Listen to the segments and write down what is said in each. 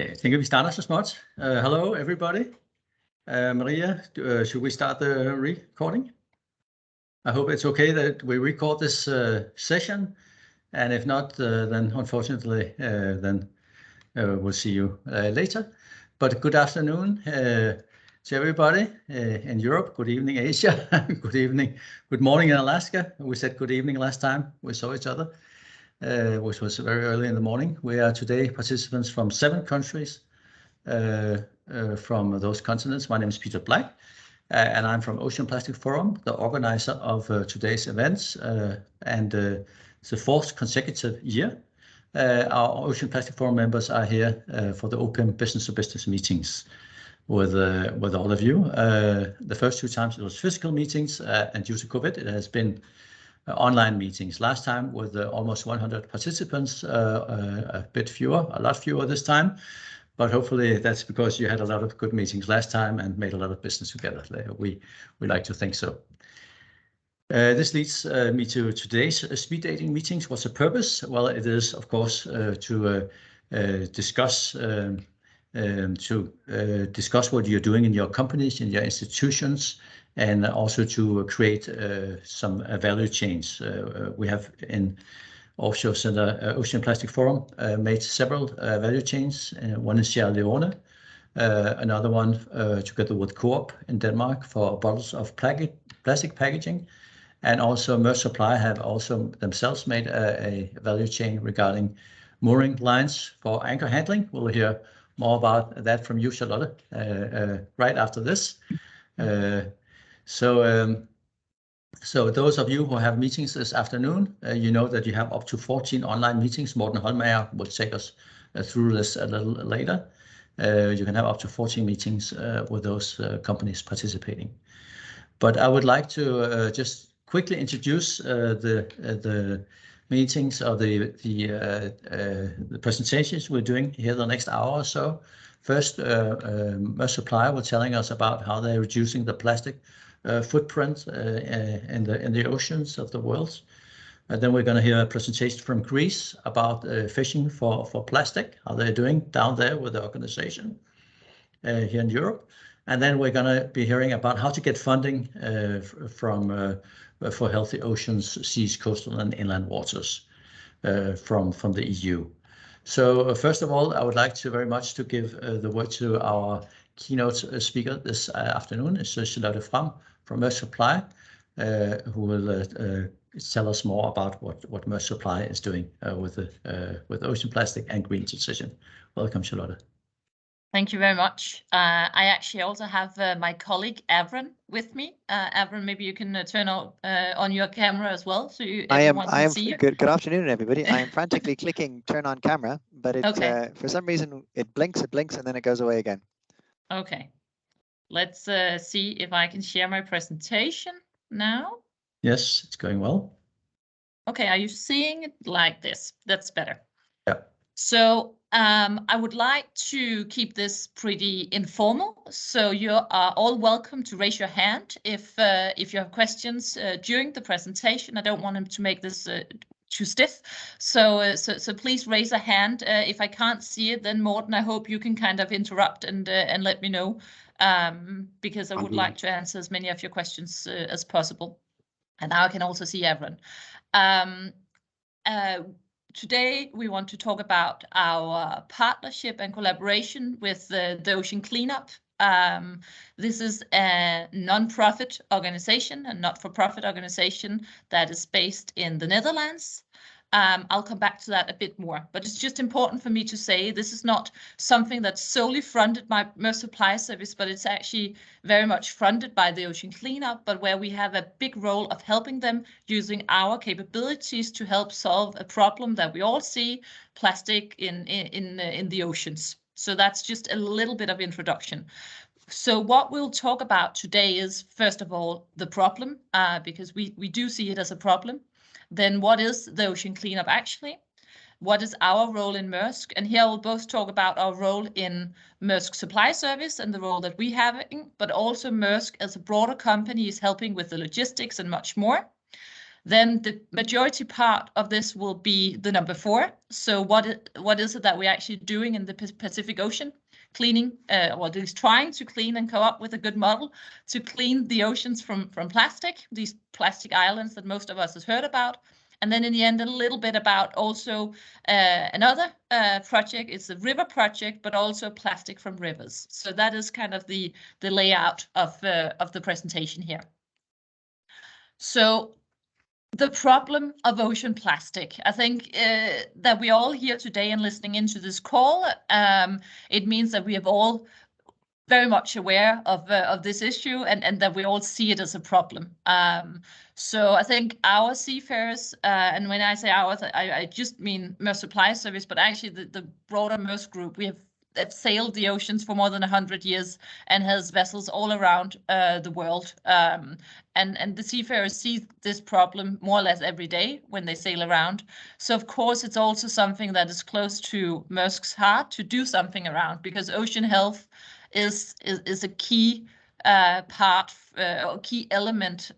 Okay, I think we start så småt. Hello, everybody. Maria, should we start the recording? I hope it's okay that we record this session, and if not, then unfortunately, we'll see you later. But good afternoon to everybody in Europe. Good evening, Asia. Good evening. Good morning in Alaska. We said good evening last time we saw each other, which was very early in the morning. We are today participants from 7 countries from those continents. My name is Peter Black, and I'm from Ocean Plastic Forum, the organizer of today's events, and it's the 4th consecutive year. Our Ocean Plastic Forum members are here for the open business-to-business meetings with all of you. The first 2 times it was physical meetings, and due to COVID, it has been online meetings. Last time with almost 100 participants, a lot fewer this time. But hopefully that's because you had a lot of good meetings last time and made a lot of business together. We like to think so. This leads me to today's speed dating meetings. What's the purpose? Well, it is, of course, to discuss what you're doing in your companies, in your institutions, and also to create some value chains. We have in Offshore Center Ocean Plastic Forum made several value chains. One in Sierra Leone, another one together with Coop in Denmark for bottles of plastic packaging, and also Maersk Supply have also themselves made a value chain regarding mooring lines for anchor handling. We'll hear more about that from you, Charlotte, right after this. So those of you who have meetings this afternoon, you know that you have up to 14 online meetings. Morten Holmeyer will take us through this a little later. You can have up to 14 meetings with those companies participating. But I would like to just quickly introduce the meetings or the presentations we're doing here the next hour or so. First, Maersk Supply will telling us about how they're reducing the plastic footprint in the oceans of the world. Then we're going to hear a presentation from Greece about fishing for plastic, how they're doing down there with the organization here in Europe. And then we're going to be hearing about how to get funding for healthy oceans, seas, coastal and inland waters from the EU. So first of all, I would like to very much to give the word to our keynote speaker this afternoon. It's Holst Frahm from Maersk Supply, who will tell us more about what Maersk Supply is doing with ocean plastic and green transition. Welcome, Charlotte. Thank you very much. I actually also have my colleague Avron with me. Avron, maybe you can turn on your camera as well, so everyone can see you. Good afternoon, everybody. I am frantically clicking turn on camera, but it for some reason it blinks, and then it goes away again. Okay, let's see if I can share my presentation now. Yes, it's going well. Okay, are you seeing it like this? That's better. Yeah. So I would like to keep this pretty informal. So you are all welcome to raise your hand if you have questions during the presentation. I don't want them to make this too stiff. So please raise a hand. If I can't see it, then Morten, I hope you can kind of interrupt and let me know, because I would like to answer as many of your questions as possible. And now I can also see Avron. Today, we want to talk about our partnership and collaboration with the Ocean Cleanup. This is a non-profit organization, a not-for-profit organization that is based in the Netherlands. I'll come back to that a bit more, but it's just important for me to say this is not something that's solely funded by Maersk Supply Service, but it's actually very much funded by the Ocean Cleanup, but where we have a big role of helping them using our capabilities to help solve a problem that we all see, plastic in the oceans. So that's just a little bit of introduction. So what we'll talk about today is, first of all, the problem, because we do see it as a problem. Then what is the Ocean Cleanup actually? What is our role in Maersk? And here we'll both talk about our role in Maersk Supply Service and the role that we have, but also Maersk as a broader company is helping with the logistics and much more. Then the majority part of this will be the number 4. So what is it that we're actually doing in the Pacific Ocean? Cleaning, or at least trying to clean and come up with a good model to clean the oceans from plastic, these plastic islands that most of us has heard about. And then in the end, a little bit about also another project. It's a river project, but also plastic from rivers. So that is kind of the layout of the presentation here. So the problem of ocean plastic. I think that we're all here today and listening into this call. It means that we have all very much aware of this issue and that we all see it as a problem. So I think our seafarers, and when I say ours, I just mean Maersk Supply Service, but actually the broader Maersk group, we have sailed the oceans for more than 100 years and has vessels all around the world. And the seafarers see this problem more or less every day when they sail around. So of course, it's also something that is close to Maersk's heart to do something around, because ocean health is a key part, or key element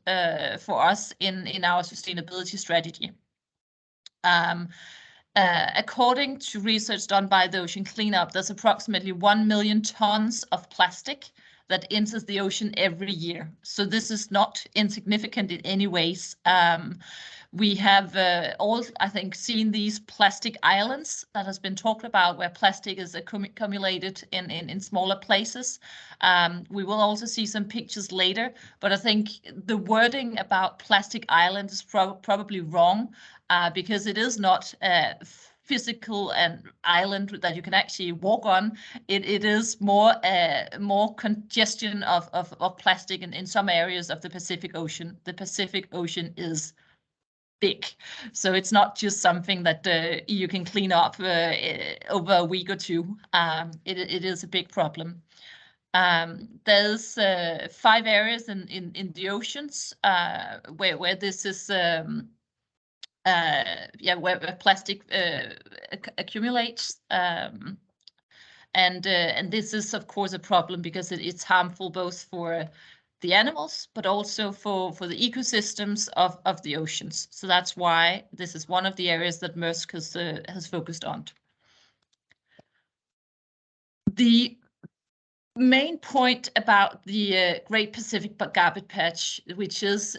for us in our sustainability strategy. According to research done by the Ocean Cleanup, there's approximately 1 million tons of plastic that enters the ocean every year. So this is not insignificant in any ways. We have all, I think, seen these plastic islands that has been talked about, where plastic is accumulated in smaller places. We will also see some pictures later, but I think the wording about plastic island is probably wrong, because it is not a physical and island that you can actually walk on. It is more congestion of plastic in some areas of the Pacific Ocean. The Pacific Ocean is big, so it's not just something that you can clean up over a week or two. It is a big problem. There's 5 areas in the oceans where this is where plastic accumulates, and this is of course a problem because it's harmful both for the animals, but also for the ecosystems of the oceans. So that's why this is one of the areas that Maersk has focused on. The main point about the Great Pacific Garbage Patch, which is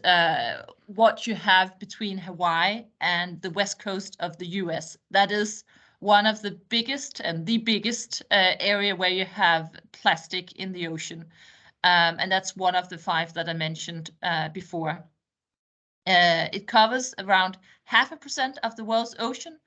what you have between Hawaii and the west coast of the US, that is one of the biggest and the biggest area where you have plastic in the ocean. And that's one of the 5 that I mentioned before. It covers around 0.5% of the world's ocean,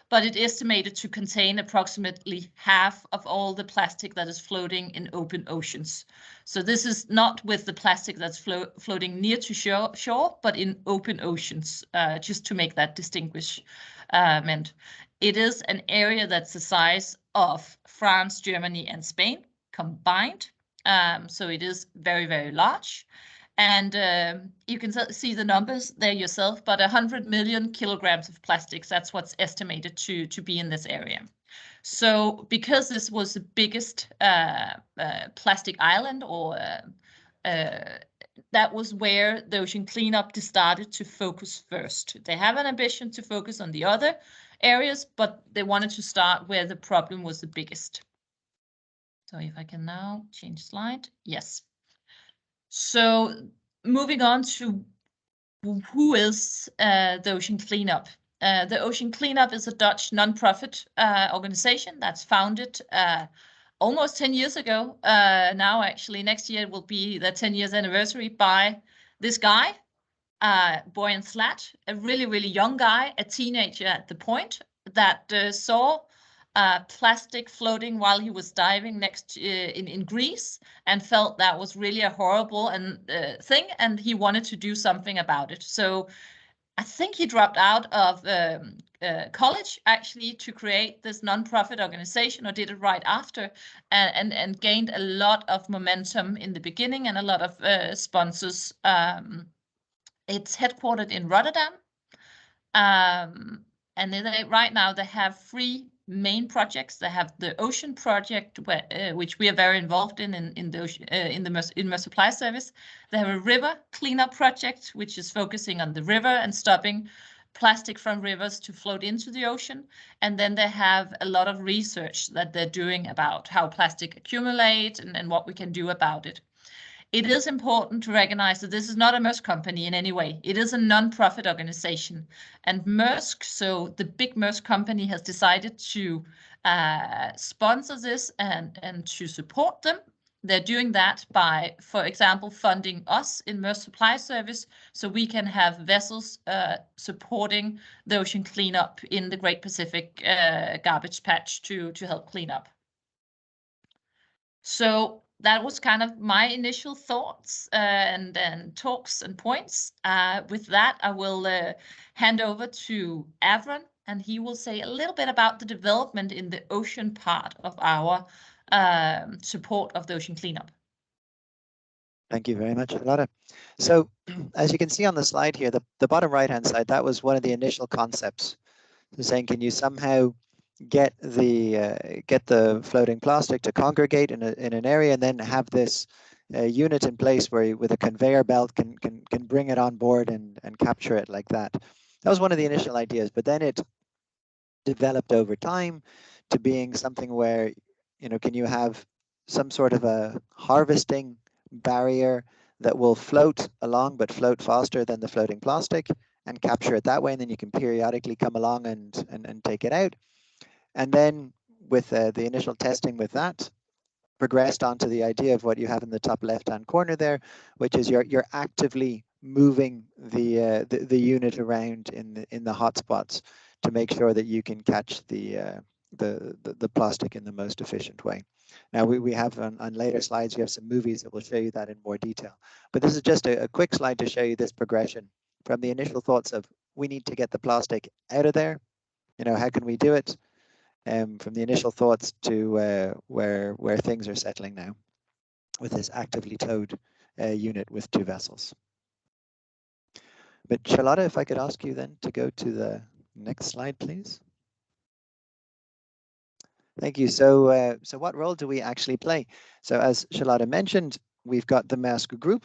but it's estimated to contain approximately half of all the plastic that is floating in open oceans. So this is not with the plastic that's floating near to shore, but in open oceans, just to make that distinguishment. It is an area that's the size of France, Germany, and Spain combined. So it is very, very large. And you can see the numbers there yourself, but 100 million kilograms of plastics, that's what's estimated to be in this area. So because this was the biggest plastic island, or that was where the Ocean Cleanup started to focus first. They have an ambition to focus on the other areas, but they wanted to start where the problem was the biggest. So if I can now change slide. Yes. So moving on to who is the Ocean Cleanup. The Ocean Cleanup is a Dutch non-profit organization that's founded almost 10 years ago. Now, actually, next year will be the 10 years anniversary by this guy, Boyan Slat, a really, really young guy, a teenager at the point, that saw plastic floating while he was diving next in Greece, and felt that was really a horrible thing, and he wanted to do something about it. So I think he dropped out of college actually to create this non-profit organization, or did it right after, and gained a lot of momentum in the beginning and a lot of sponsors. It's headquartered in Rotterdam, and right now they have 3 main projects. They have the ocean project, which we are very involved in the Maersk Supply Service. They have a river cleanup project, which is focusing on the river and stopping plastic from rivers to float into the ocean. And then they have a lot of research that they're doing about how plastic accumulates and what we can do about it. It is important to recognize that this is not a Maersk company in any way. It is a non-profit organization. And Maersk, so the big Maersk company, has decided to sponsor this and to support them. They're doing that by, for example, funding us in Maersk Supply Service so we can have vessels supporting the ocean cleanup in the Great Pacific garbage patch to help clean up. So that was kind of my initial thoughts and talks and points. With that, I will hand over to Avron, and he will say a little bit about the development in the ocean part of our support of the ocean cleanup. Thank you very much, Charlotte. So as you can see on the slide here, the bottom right-hand side, that was one of the initial concepts. So saying, can you somehow get the floating plastic to congregate in an area and then have this unit in place where you, with a conveyor belt can bring it on board and capture it like that. That was one of the initial ideas, but then it developed over time to being something where, you know, can you have some sort of a harvesting barrier that will float along but float faster than the floating plastic and capture it that way, and then you can periodically come along and take it out. And then with the initial testing with that, progressed onto the idea of what you have in the top left-hand corner there, which is you're actively moving the unit around in the hotspots to make sure that you can catch the plastic in the most efficient way. Now we have on later slides, we have some movies that will show you that in more detail. But this is just a quick slide to show you this progression from the initial thoughts of we need to get the plastic out of there. You know, how can we do it? From the initial thoughts to where things are settling now with this actively towed unit with 2 vessels. But Charlotte, if I could ask you then to go to the next slide, please. Thank you. So, so what role do we actually play? So as Charlotte mentioned, we've got the Maersk Group,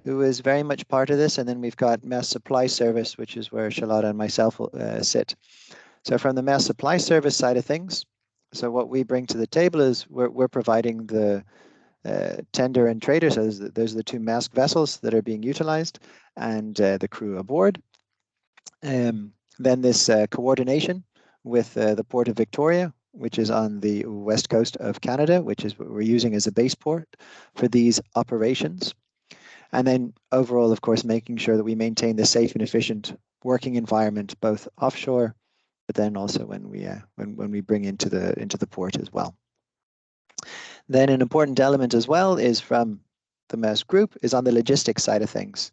who is very much part of this, and then we've got Maersk Supply Service, which is where Charlotte and myself sit. So from the Maersk Supply Service side of things, so what we bring to the table is we're providing the tender and trader. So those are the 2 Maersk vessels that are being utilized and the crew aboard. Then this coordination with the Port of Victoria, which is on the west coast of Canada, which is what we're using as a base port for these operations. And then overall, of course, making sure that we maintain the safe and efficient working environment, both offshore, but then also when we bring into the port as well. Then an important element as well is from the Maersk Group is on the logistics side of things.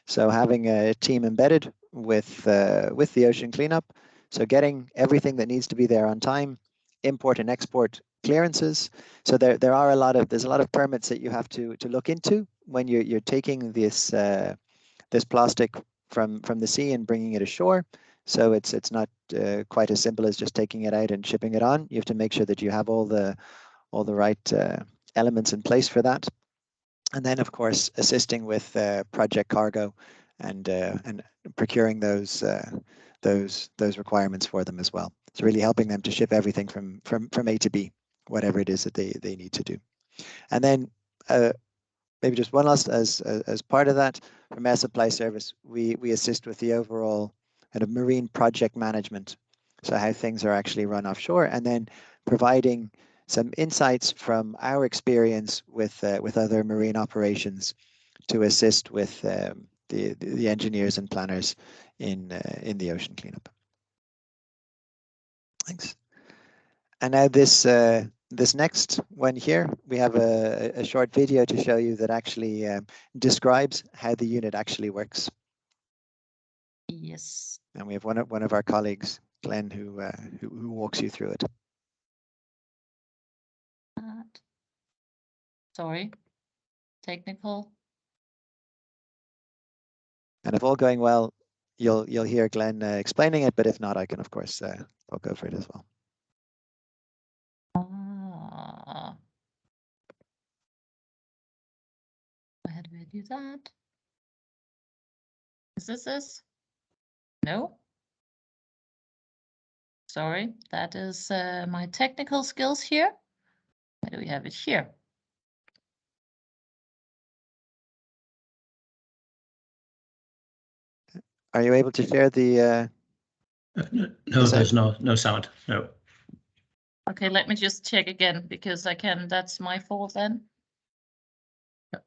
So having a team embedded with the ocean cleanup, so getting everything that needs to be there on time, import and export clearances. So there's a lot of permits that you have to look into when you're taking this plastic from the sea and bringing it ashore. So it's not quite as simple as just taking it out and shipping it on. You have to make sure that you have all the right elements in place for that. And then, of course, assisting with project cargo and procuring those requirements for them as well. So really helping them to ship everything from A to B, whatever it is that they need to do. And then maybe just one last as part of that, from Maersk Supply Service, we assist with the overall kind of marine project management. So how things are actually run offshore, and then providing some insights from our experience with other marine operations to assist with the engineers and planners in the ocean cleanup. Thanks. And now this next one here, we have a short video to show you that actually describes how the unit actually works. Yes. And we have one of our colleagues, Glenn, who walks you through it. Sorry, technical. And if all going well, you'll hear Glenn explaining it, but if not, I can of course talk over it as well. I do that? Is this? No. Sorry, that is my technical skills here. Why do we have it here? Are you able to share the? No, there's no sound. No. Okay, let me just check again because I can. That's my fault then.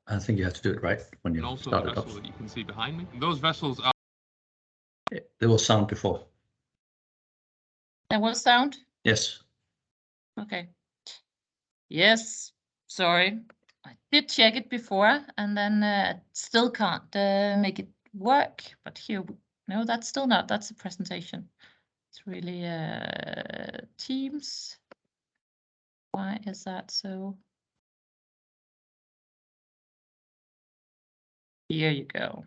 I think you have to do it right when you also start the it vessel up. that you can see behind me. Those vessels are. There was sound before. There was sound? Yes. Okay. Yes, sorry. I did check it before and then still can't make it work. But here, no, that's still not. That's a presentation. It's really Teams. Why is that so? Here you go.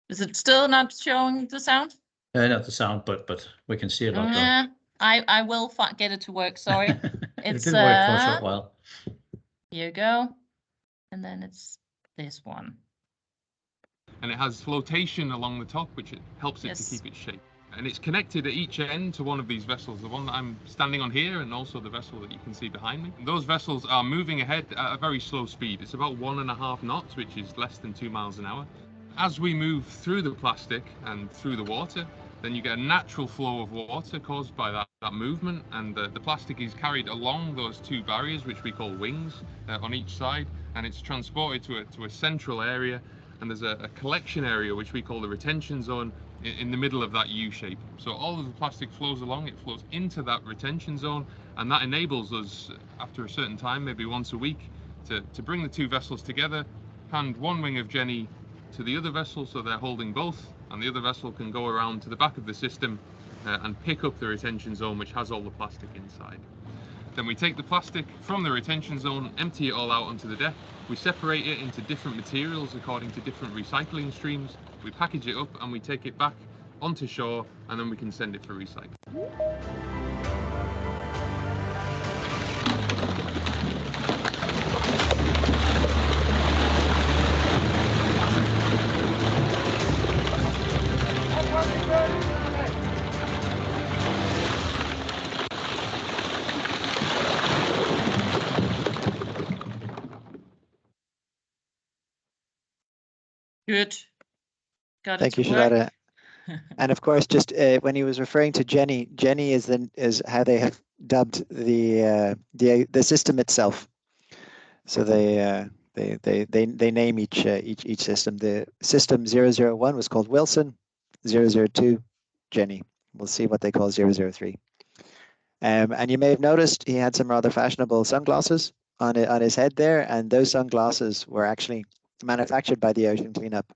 Is it still not showing the sound? Not the sound, but we can see a lot. Yeah, I will get it to work. Sorry. It did work for a short while. Here you go. And then it's this one. And it has flotation along the top, which helps it to keep its shape. And it's connected at each end to one of these vessels, the one that I'm standing on here, and also the vessel that you can see behind me. Those vessels are moving ahead at a very slow speed. It's about 1.5 knots, which is less than 2 miles an hour. As we move through the plastic and through the water, then you get a natural flow of water caused by that movement, and the plastic is carried along those two barriers, which we call wings, on each side, and it's transported to a central area, and there's a collection area which we call the retention zone in the middle of that U shape. So all of the plastic flows along, it flows into that retention zone, and that enables us, after a certain time, maybe once a week, to bring the two vessels together, hand one wing of Jenny to the other vessel so they're holding both, and the other vessel can go around to the back of the system and pick up the retention zone, which has all the plastic inside. Then we take the plastic from the retention zone, empty it all out onto the deck. We separate it into different materials according to different recycling streams. We package it up and we take it back onto shore, and then we can send it for recycling. Good. Got Thank it you, to work. Charlotte. And of course, just when he was referring to Jenny, Jenny is how they have dubbed the system itself. So they name each system. The system 001 was called Wilson, 002 Jenny. We'll see what they call 003. And you may have noticed he had some rather fashionable sunglasses on his head there, and those sunglasses were actually manufactured by the Ocean Cleanup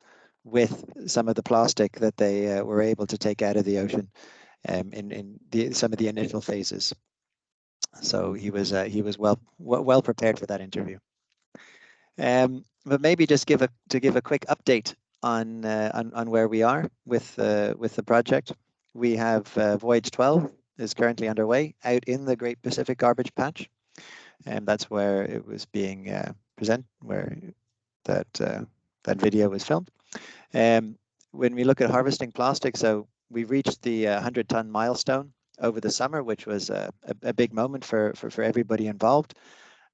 with some of the plastic that they were able to take out of the ocean in some of the initial phases. So he was well prepared for that interview. But maybe just give a quick update on where we are with the project. We have Voyage 12 is currently underway out in the Great Pacific Garbage Patch, and that's where it was being presented, where that video was filmed. When we look at harvesting plastic, so we reached the 100-ton milestone over the summer, which was a big moment for everybody involved.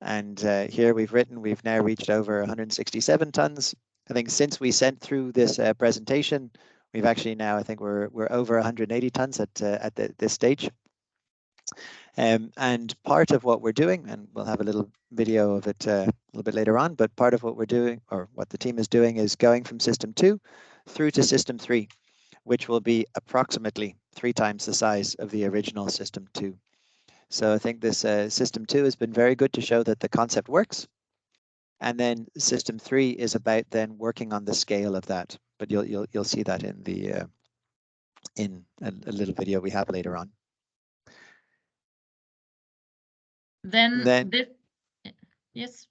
And here we've now reached over 167 tons. I think since we sent through this presentation, we've actually now, I think we're over 180 tons at this stage. And part of what we're doing, and we'll have a little video of it a little bit later on, but part of what we're doing, or what the team is doing, is going from System 2 through to System 3, which will be approximately 3 times the size of the original System 2. So I think this System 2 has been very good to show that the concept works. And then System 3 is about then working on the scale of that. But you'll see that in the in a little video we have later on. Then yes.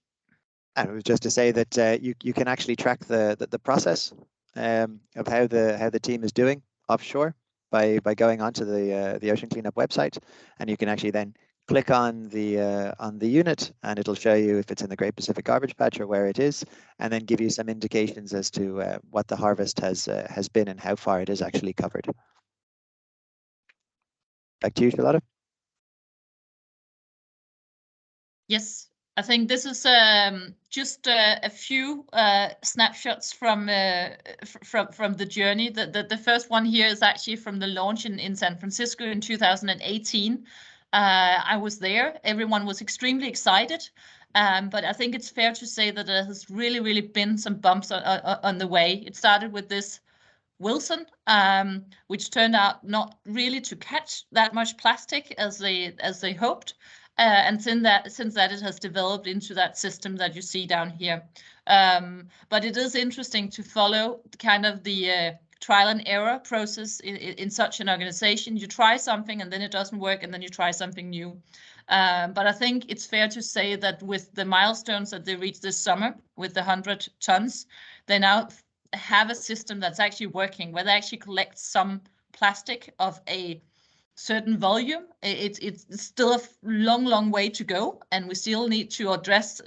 And it was just to say that you can actually track the process of how the team is doing offshore by going onto the Ocean Cleanup website, and you can actually then click on the unit, and it'll show you if it's in the Great Pacific Garbage Patch or where it is, and then give you some indications as to what the harvest has been and how far it is actually covered. Back to you, Charlotte. Yes, I think this is just a few snapshots from the journey. The first one here is actually from the launch in San Francisco in 2018. I was there. Everyone was extremely excited, but I think it's fair to say that there has really been some bumps on the way. It started with this Wilson, which turned out not really to catch that much plastic as they hoped. And since that it has developed into that system that you see down here. But it is interesting to follow kind of the trial and error process in such an organization. You try something and then it doesn't work, and then you try something new. But I think it's fair to say that with the milestones that they reached this summer with the 100 tons, they now have a system that's actually working, where they actually collect some plastic of a certain volume. It's still a long way to go, and we still need to address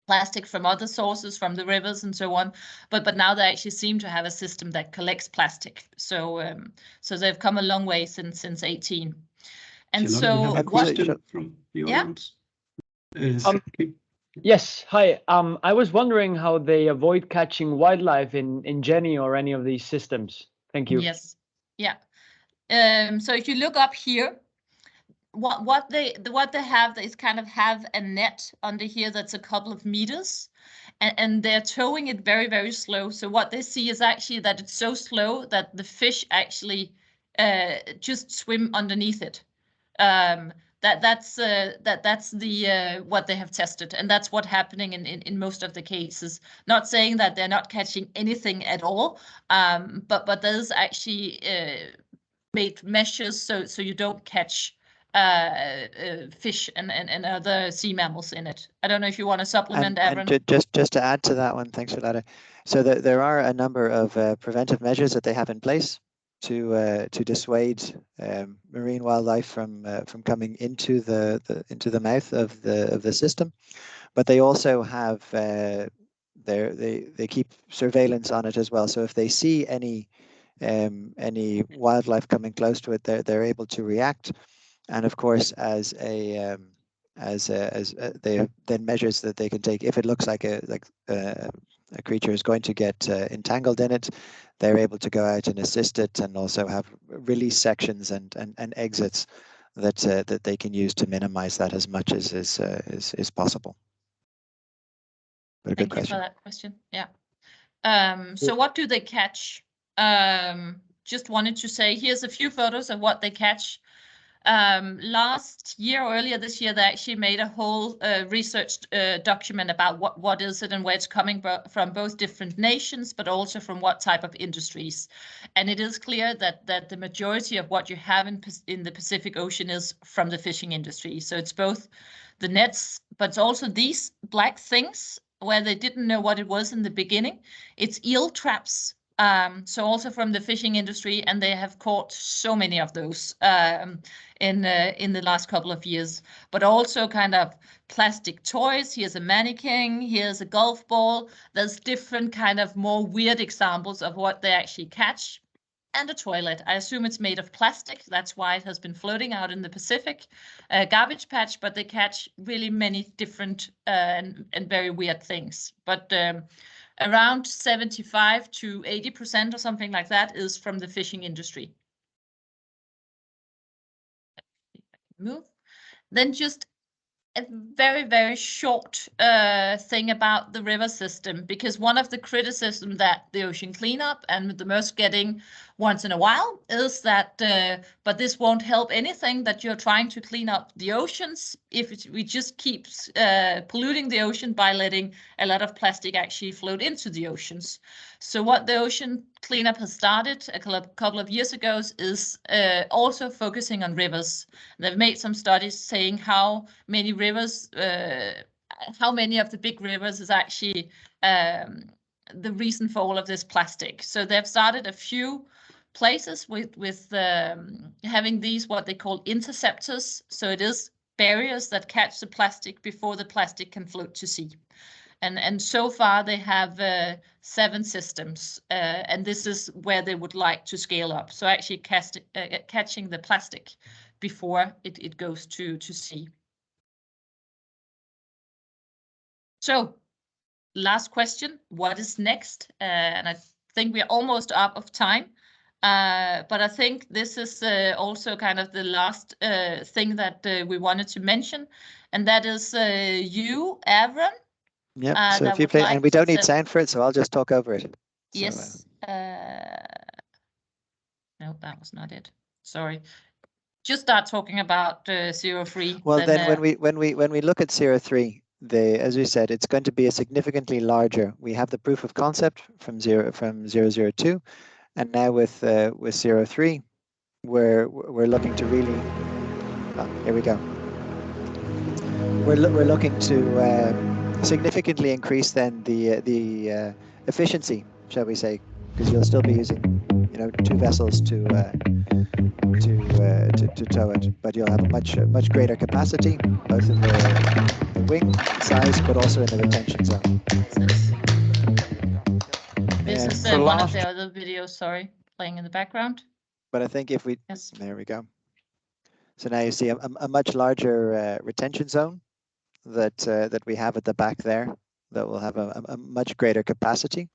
plastic from other sources, from the rivers and so on. But now they actually seem to have a system that collects plastic. So they've come a long way since 18. And so have a question from the audience. Yes, hi. I was wondering how they avoid catching wildlife in Jenny or any of these systems. Thank you. Yes, yeah. So if you look up here, what they have is kind of have a net under here that's a couple of meters, and they're towing it very slow. So what they see is actually that it's so slow that the fish actually just swim underneath it. That's the what they have tested, and that's what's happening in most of the cases. Not saying that they're not catching anything at all, but there's actually made measures so you don't catch fish and other sea mammals in it. I don't know if you want to supplement, Aaron. And just to add to that one, thanks, Charlotte. So there are a number of preventive measures that they have in place to dissuade marine wildlife from coming into the mouth of the system, but they also have they keep surveillance on it as well. So if they see any wildlife coming close to it, they're able to react. And of course, as they have then measures that they can take if it looks like a creature is going to get entangled in it, they're able to go out and assist it, and also have release sections and exits that they can use to minimize that as much as is possible. But a good question. Thank you for that question. Yeah. So what do they catch? Just wanted to say, here's a few photos of what they catch. Last year or earlier this year, they actually made a whole research document about what is it and where it's coming from, both different nations, but also from what type of industries. And it is clear that the majority of what you have in the Pacific Ocean is from the fishing industry. So it's both the nets, but it's also these black things where they didn't know what it was in the beginning. It's eel traps. So also from the fishing industry, and they have caught so many of those in the last couple of years. But also kind of plastic toys. Here's a mannequin. Here's a golf ball. There's different kind of more weird examples of what they actually catch. And a toilet. I assume it's made of plastic. That's why it has been floating out in the Pacific garbage patch. But they catch really many different and very weird things. But around 75 to 80% or something like that is from the fishing industry. Move. Then just a very short thing about the river system, because one of the criticisms that the ocean cleanup and the Maersk getting once in a while is that, but this won't help anything, that you're trying to clean up the oceans if we just keep polluting the ocean by letting a lot of plastic actually float into the oceans. So what the ocean cleanup has started a couple of years ago is also focusing on rivers. They've made some studies saying how many rivers, how many of the big rivers is actually the reason for all of this plastic. So they've started a few places with having these what they call interceptors. So it is barriers that catch the plastic before the plastic can float to sea. And so far they have 7 systems, and this is where they would like to scale up. So actually catching the plastic before it goes to sea. So last question, what is next? And I think we're almost out of time, but I think this is also kind of the last thing that we wanted to mention, and that is you, Avron. Yeah, so if you play, and we don't need sound for it, so I'll just talk over it. Yes. So, no, that was not it. Sorry. Just start talking about 03. Well, then when we look at 03, as we said, it's going to be a significantly larger. We have the proof of concept from 002, and now with 03, we're looking to really. Oh, here we go. We're looking to significantly increase then the efficiency, shall we say, because you'll still be using 2 vessels to tow it, but you'll have a much greater capacity, both in the wing size, but also in the retention zone. This is one of the other videos, sorry, playing in the background. But I think if we, yes. There we go. So now you see a much larger retention zone that we have at the back there, that will have a much greater capacity.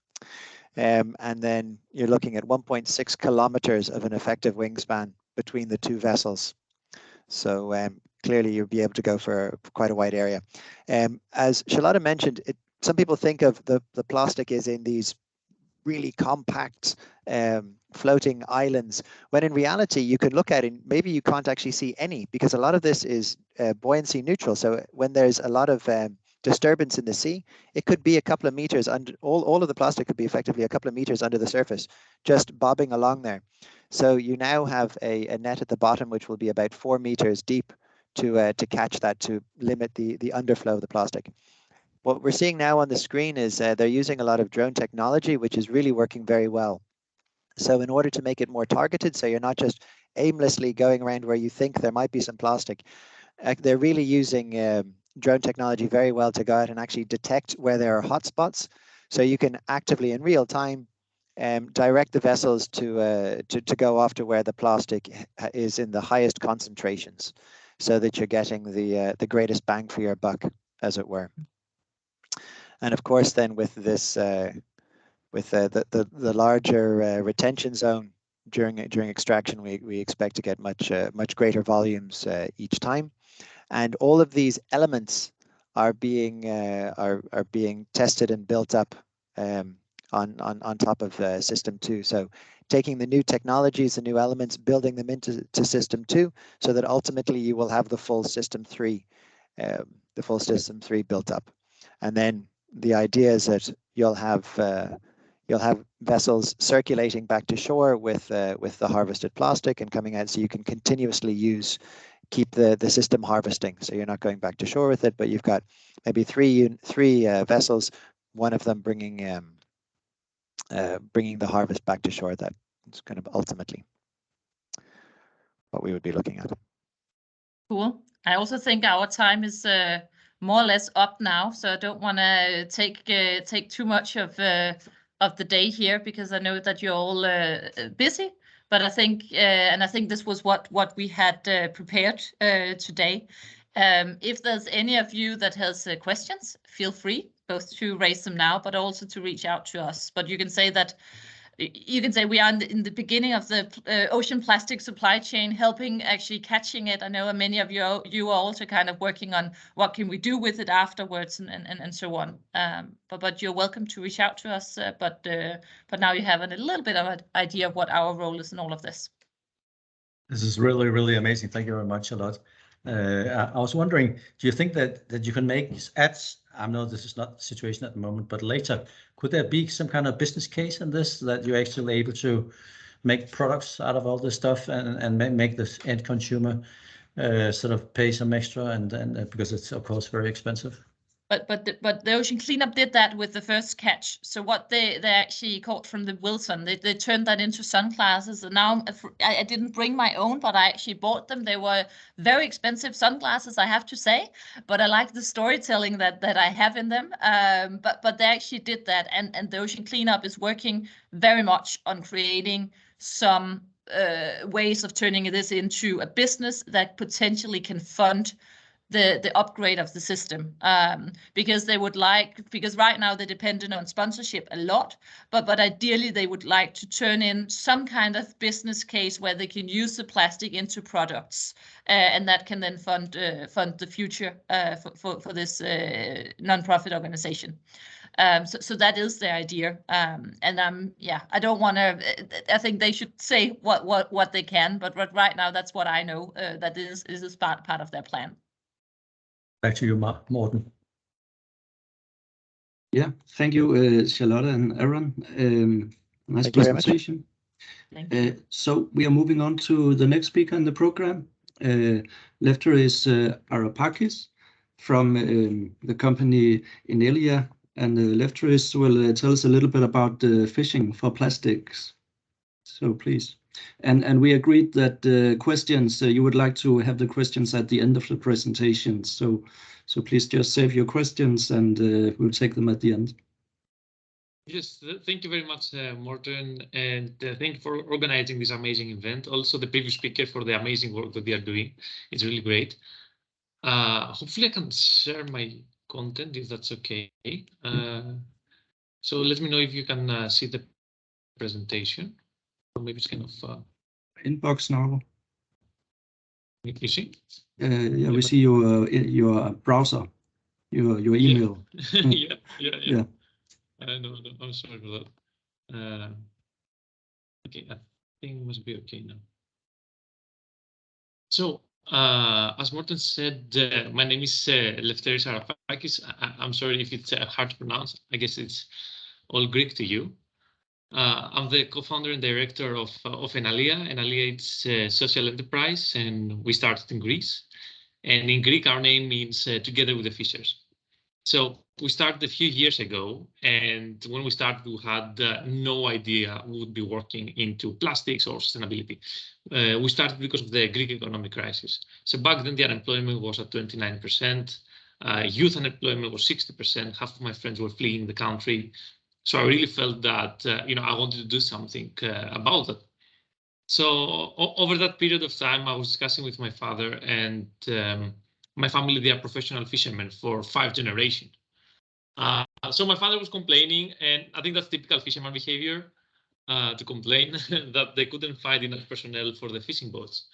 And then you're looking at 1.6 kilometers of an effective wingspan between the 2 vessels. So clearly you'll be able to go for quite a wide area. As Charlotte mentioned, some people think of the plastic is in these really compact floating islands, when in reality you could look at it, maybe you can't actually see any, because a lot of this is buoyancy neutral. So when there's a lot of disturbance in the sea, it could be a couple of meters under, all of the plastic could be effectively a couple of meters under the surface, just bobbing along there. So you now have a net at the bottom, which will be about 4 meters deep to catch that, to limit the underflow of the plastic. What we're seeing now on the screen is they're using a lot of drone technology, which is really working very well. So in order to make it more targeted, so you're not just aimlessly going around where you think there might be some plastic, they're really using drone technology very well to go out and actually detect where there are hotspots. So you can actively, in real time, direct the vessels to go after where the plastic is in the highest concentrations, so that you're getting the greatest bang for your buck, as it were. And of course, then with this, with the larger retention zone during extraction, we expect to get much greater volumes each time. And all of these elements are being tested and built up on top of System 2. So taking the new technologies, the new elements, building them into System 2, so that ultimately you will have the full System 3, built up. And then the idea is that you'll have vessels circulating back to shore with the harvested plastic and coming out, so you can continuously keep the system harvesting. So you're not going back to shore with it, but you've got maybe three vessels, one of them bringing the harvest back to shore. That's kind of ultimately what we would be looking at. Cool. I also think our time is more or less up now, so I don't want to take too much of the day here, because I know that you're all busy. But I think and I think this was what we had prepared today. If there's any of you that has questions, feel free both to raise them now, but also to reach out to us. But you can say we are in the beginning of the ocean plastic supply chain, helping actually catching it. I know many of you are also kind of working on what can we do with it afterwards and so on. But you're welcome to reach out to us. But now you have a little bit of an idea of what our role is in all of this. This is really, really amazing. Thank you very much, Charlotte. I was wondering, do you think that you can make ads? I know this is not the situation at the moment, but later, could there be some kind of business case in this, that you're actually able to make products out of all this stuff and make this end consumer sort of pay some extra, and because it's of course very expensive? But the ocean cleanup did that with the first catch. So what they actually caught from the Wilson, they turned that into sunglasses. And now I didn't bring my own, but I actually bought them. They were very expensive sunglasses, I have to say. But I like the storytelling that I have in them. But they actually did that, and the ocean cleanup is working very much on creating some ways of turning this into a business that potentially can fund the upgrade of the system, because right now they're dependent on sponsorship a lot, but ideally they would like to turn in some kind of business case where they can use the plastic into products, and that can then fund the future for this non-profit organization. So that is the idea, and yeah, I don't want to. I think they should say what they can, but right now that's what I know. That is part of their plan. Back to you, Morten. Yeah, thank you, Charlotte and Aaron. Nice presentation. Thank you. So we are moving on to the next speaker in the program, Lefteris Arapakis from the company Enaleia, and Lefteris will tell us a little bit about fishing for plastics. So please. And we agreed that questions, you would like to have the questions at the end of the presentation. So please just save your questions, and we'll take them at the end. Yes, thank you very much, Morten, and thank you for organizing this amazing event. Also, the previous speaker for the amazing work that they are doing. It's really great. Hopefully, I can share my content if that's okay. So let me know if you can see the presentation. Or maybe it's kind of inbox now. You see? Yeah, we see your browser, your email. Yeah. No, I'm sorry for that. Okay, I think it must be okay now. So, as Morten said, my name is Lefteris Arapakis. I'm sorry if it's hard to pronounce. I guess it's all Greek to you. I'm the co-founder and director of Enaleia. Enaleia is a social enterprise, and we started in Greece. And in Greek, our name means together with the fishers. So we started a few years ago, and when we started, we had no idea we would be working into plastics or sustainability. We started because of the Greek economic crisis. So back then, the unemployment was at 29%. Youth unemployment was 60%. Half of my friends were fleeing the country. So I really felt that I wanted to do something about that. So over that period of time, I was discussing with my father, and my family, they are professional fishermen for 5 generations. So my father was complaining, and I think that's typical fisherman behavior, to complain that they couldn't find enough personnel for the fishing boats.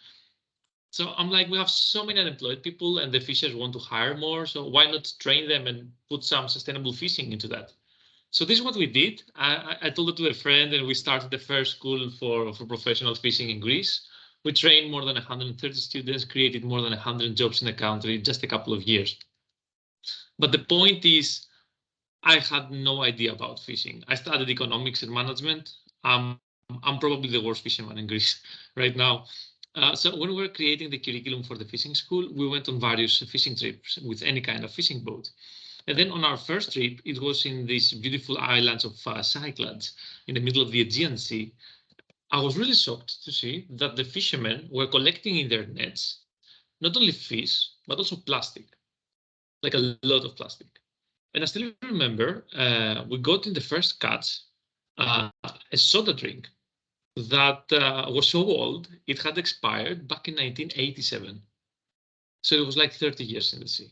So I'm like, we have so many unemployed people, and the fishers want to hire more. So why not train them and put some sustainable fishing into that? So this is what we did. I told it to a friend, and we started the first school for professional fishing in Greece. We trained more than 130 students, created more than 100 jobs in the country in just a couple of years. But the point is, I had no idea about fishing. I studied economics and management. I'm probably the worst fisherman in Greece right now. So when we were creating the curriculum for the fishing school, we went on various fishing trips with any kind of fishing boat. And then on our first trip, it was in these beautiful islands of Cyclades in the middle of the Aegean Sea. I was really shocked to see that the fishermen were collecting in their nets not only fish, but also plastic, like a lot of plastic. And I still remember we got in the first catch a soda drink that was so old, it had expired back in 1987. So it was like 30 years in the sea.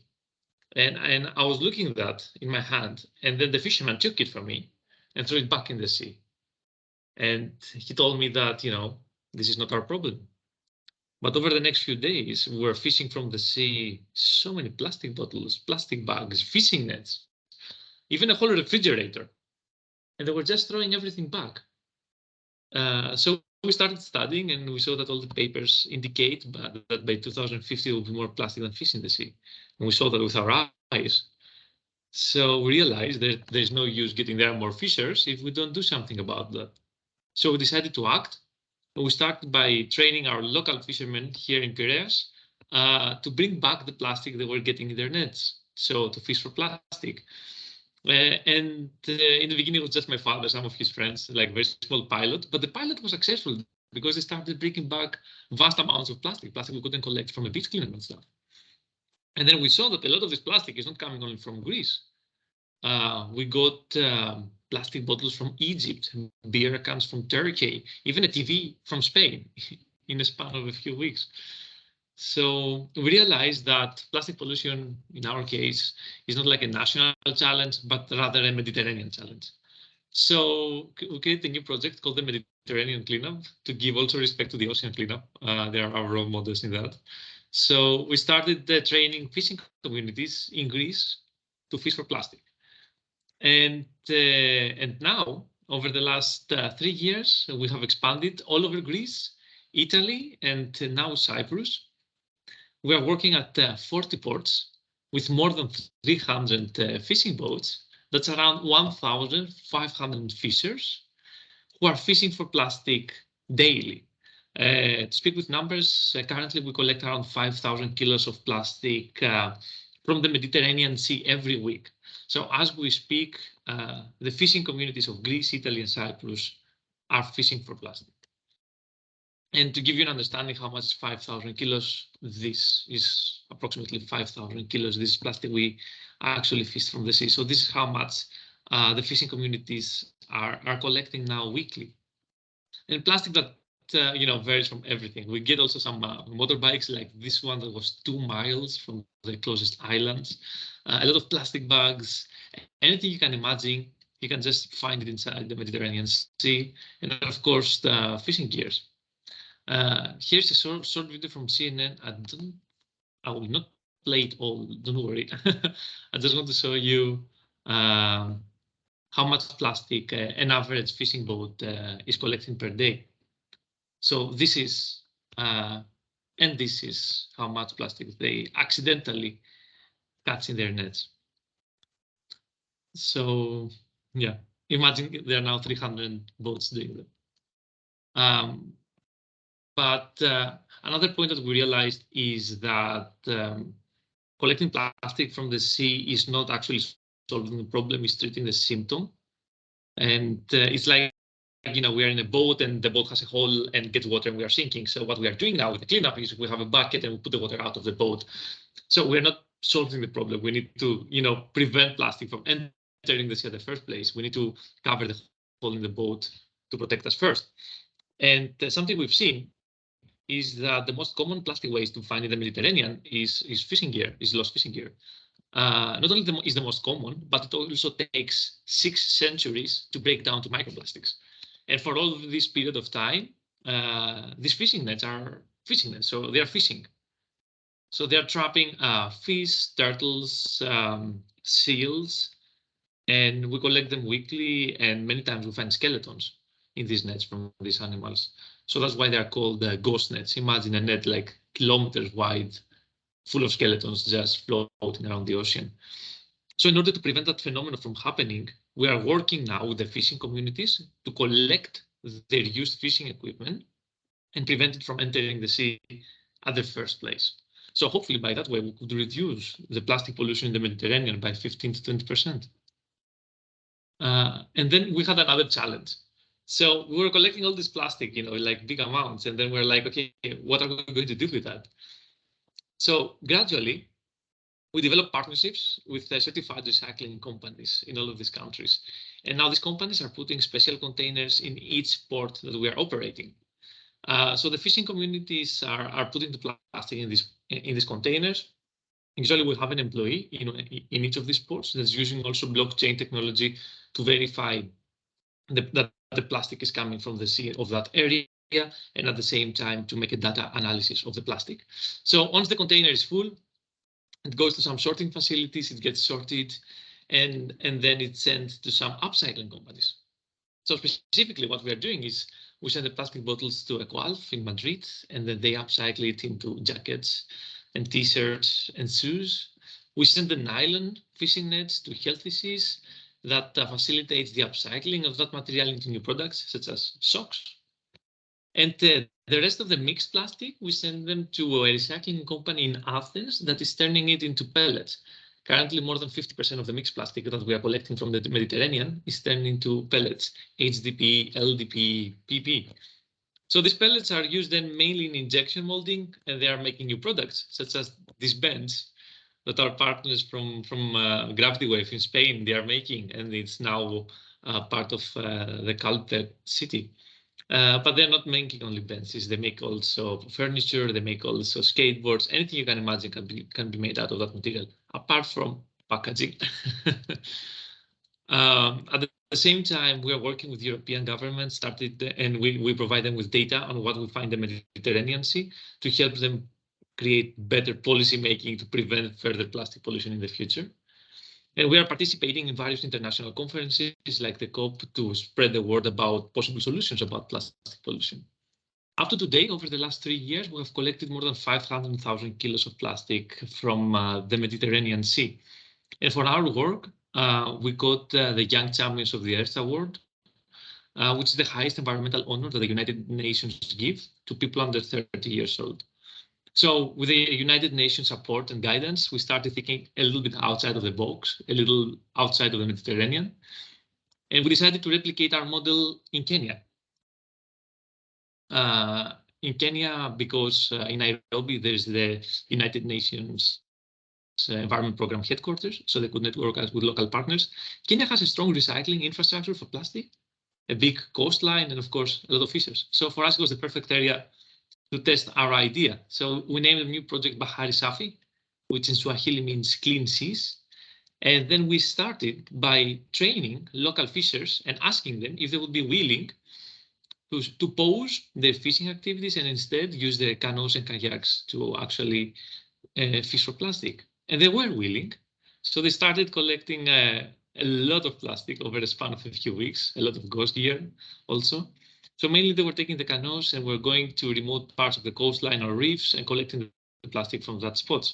And I was looking at that in my hand, and then the fisherman took it from me and threw it back in the sea. And he told me that, this is not our problem. But over the next few days, we were fishing from the sea, so many plastic bottles, plastic bags, fishing nets, even a whole refrigerator. And they were just throwing everything back. So we started studying, and we saw that all the papers indicate that by 2050 there will be more plastic than fish in the sea. And we saw that with our eyes. So we realized that there's no use getting there more fishers if we don't do something about that. So we decided to act. We started by training our local fishermen here in Piraeus to bring back the plastic they were getting in their nets. so to fish for plastic. In the beginning, it was just my father, some of his friends, like very small pilot. But the pilot was successful because they started bringing back vast amounts of plastic we couldn't collect from a beach cleaner and stuff. And then we saw that a lot of this plastic is not coming only from Greece. We got plastic bottles from Egypt, beer cans from Turkey, even a TV from Spain in a span of a few weeks. So we realized that plastic pollution, in our case, is not like a national challenge, but rather a Mediterranean challenge. So we created a new project called the Mediterranean Cleanup to give also respect to the ocean cleanup. They are our role models in that. So we started training fishing communities in Greece to fish for plastic. And now, over the last 3 years, we have expanded all over Greece, Italy, and now Cyprus. We are working at 40 ports with more than 300 fishing boats. That's around 1,500 fishers who are fishing for plastic daily. To speak with numbers, currently we collect around 5,000 kilos of plastic from the Mediterranean Sea every week. So as we speak, the fishing communities of Greece, Italy, and Cyprus are fishing for plastic. And to give you an understanding how much is 5,000 kilos, this is approximately 5,000 kilos. This is plastic we actually fish from the sea. So this is how much the fishing communities are collecting now weekly. And plastic that varies from everything. We get also some motorbikes like this one that was 2 miles from the closest islands. A lot of plastic bags, anything you can imagine, you can just find it inside the Mediterranean Sea. And of course, the fishing gears. Here's a short video from CNN. I will not play it all, don't worry. I just want to show you how much plastic an average fishing boat is collecting per day. So this is, and this is how much plastic they accidentally catch in their nets. So yeah, imagine there are now 300 boats doing that. But another point that we realized is that collecting plastic from the sea is not actually solving the problem, it's treating the symptom. And it's like, we are in a boat and the boat has a hole and gets water and we are sinking. So what we are doing now with the cleanup is we have a bucket and we put the water out of the boat. So we're not solving the problem. We need to, prevent plastic from entering the sea in the first place. We need to cover the hole in the boat to protect us first. And something we've seen is that the most common plastic waste to find in the Mediterranean is fishing gear, is lost fishing gear. Not only is the most common, but it also takes 6 centuries to break down to microplastics. And for all of this period of time, these fishing nets are fishing nets, so they are fishing. So they are trapping fish, turtles, seals, and we collect them weekly, and many times we find skeletons in these nets from these animals. So that's why they are called ghost nets. Imagine a net like kilometers wide, full of skeletons just floating around the ocean. So in order to prevent that phenomenon from happening, we are working now with the fishing communities to collect their used fishing equipment and prevent it from entering the sea at the first place. So hopefully by that way, we could reduce the plastic pollution in the Mediterranean by 15 to 20%. And then we had another challenge. So we were collecting all this plastic, like big amounts, and then we're like, okay, what are we going to do with that? So gradually, we developed partnerships with certified recycling companies in all of these countries. And now these companies are putting special containers in each port that we are operating. So the fishing communities are putting the plastic in these containers. Usually we'll have an employee in each of these ports that's using also blockchain technology to verify that the plastic is coming from the sea of that area, and at the same time to make a data analysis of the plastic. So once the container is full, it goes to some sorting facilities, it gets sorted, and then it's sent to some upcycling companies. So specifically what we are doing is we send the plastic bottles to Equalf in Madrid, and then they upcycle it into jackets and t-shirts and shoes. We send the nylon fishing nets to Healthy Seas that facilitates the upcycling of that material into new products, such as socks. And the rest of the mixed plastic, we send them to a recycling company in Athens that is turning it into pellets, Currently, more than 50% of the mixed plastic that we are collecting from the Mediterranean is turned into pellets, HDP, LDP, PP. So these pellets are used then mainly in injection molding, and they are making new products, such as these bends that our partners from Gravity Wave in Spain, they are making, and it's now part of the Calpe city. But they're not making only benches. They make also furniture. They make also skateboards. Anything you can imagine can be made out of that material, apart from packaging. At the same time, we are working with European governments, and we provide them with data on what we find in the Mediterranean Sea to help them create better policy making to prevent further plastic pollution in the future. And we are participating in various international conferences like the COP to spread the word about possible solutions about plastic pollution. Up to today, over the last 3 years, we have collected more than 500,000 kilos of plastic from the Mediterranean Sea. And for our work, we got the Young Champions of the Earth Award, which is the highest environmental honor that the United Nations give to people under 30 years old. So with the United Nations support and guidance, we started thinking a little bit outside of the box, a little outside of the Mediterranean. And we decided to replicate our model in Kenya. Because in Nairobi, there's the United Nations Environment Program headquarters, so they could network us with local partners. Kenya has a strong recycling infrastructure for plastic, a big coastline, and of course, a lot of fishers. So for us, it was the perfect area to test our idea. So we named the new project Bahari Safi, which in Swahili means clean seas. And then we started by training local fishers and asking them if they would be willing to pause their fishing activities and instead use their canoes and kayaks to actually fish for plastic. And they were willing. So they started collecting a lot of plastic over the span of a few weeks, a lot of ghost gear also. So mainly they were taking the canoes and were going to remote parts of the coastline or reefs and collecting the plastic from that spot.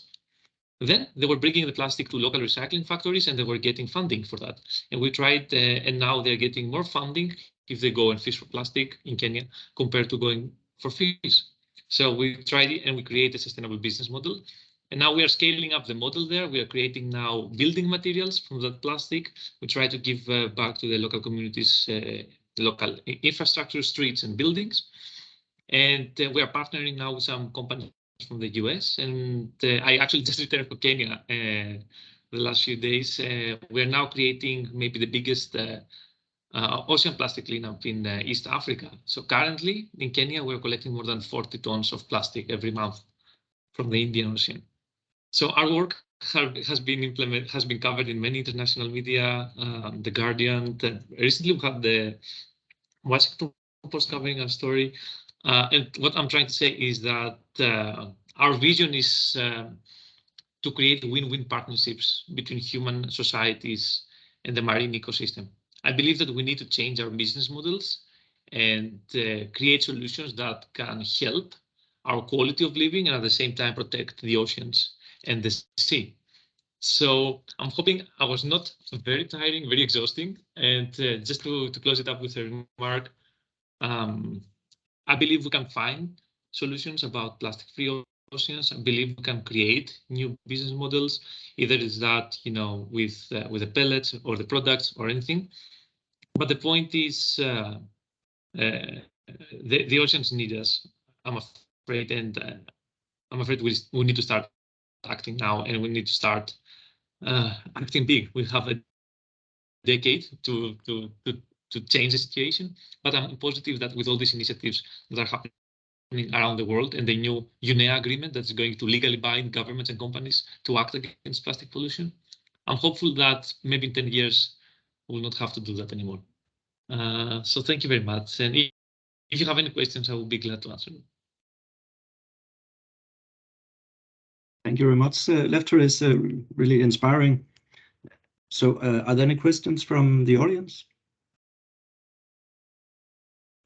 Then they were bringing the plastic to local recycling factories and they were getting funding for that. And we tried, and now they're getting more funding if they go and fish for plastic in Kenya compared to going for fish. So we tried it and we created a sustainable business model. And now we are scaling up the model there. We are creating now building materials from that plastic. We try to give back to the local communities, local infrastructure, streets and buildings. And we are partnering now with some companies from the US. And I actually just returned from Kenya the last few days. We are now creating maybe the biggest ocean plastic cleanup in East Africa. So currently in Kenya, we're collecting more than 40 tons of plastic every month from the Indian Ocean. So our work has been covered in many international media, The Guardian. Recently, we had the Washington Post covering our story. And what I'm trying to say is that our vision is to create win-win partnerships between human societies and the marine ecosystem. I believe that we need to change our business models and create solutions that can help our quality of living and at the same time protect the oceans and the sea. So I'm hoping I was not very tiring, very exhausting. And just to close it up with a remark, I believe we can find solutions about plastic-free oceans. I believe we can create new business models, either is that with the pellets or the products or anything. But the point is, the oceans need us. I'm afraid, and I'm afraid we need to start acting now, and we need to start acting big. We have a decade to change the situation, but I'm positive that with all these initiatives that are happening around the world and the new UNEA agreement that's going to legally bind governments and companies to act against plastic pollution, I'm hopeful that maybe in 10 years we'll not have to do that anymore. So thank you very much. And if you have any questions, I will be glad to answer them. Thank you very much. Lefteris is really inspiring. So are there any questions from the audience?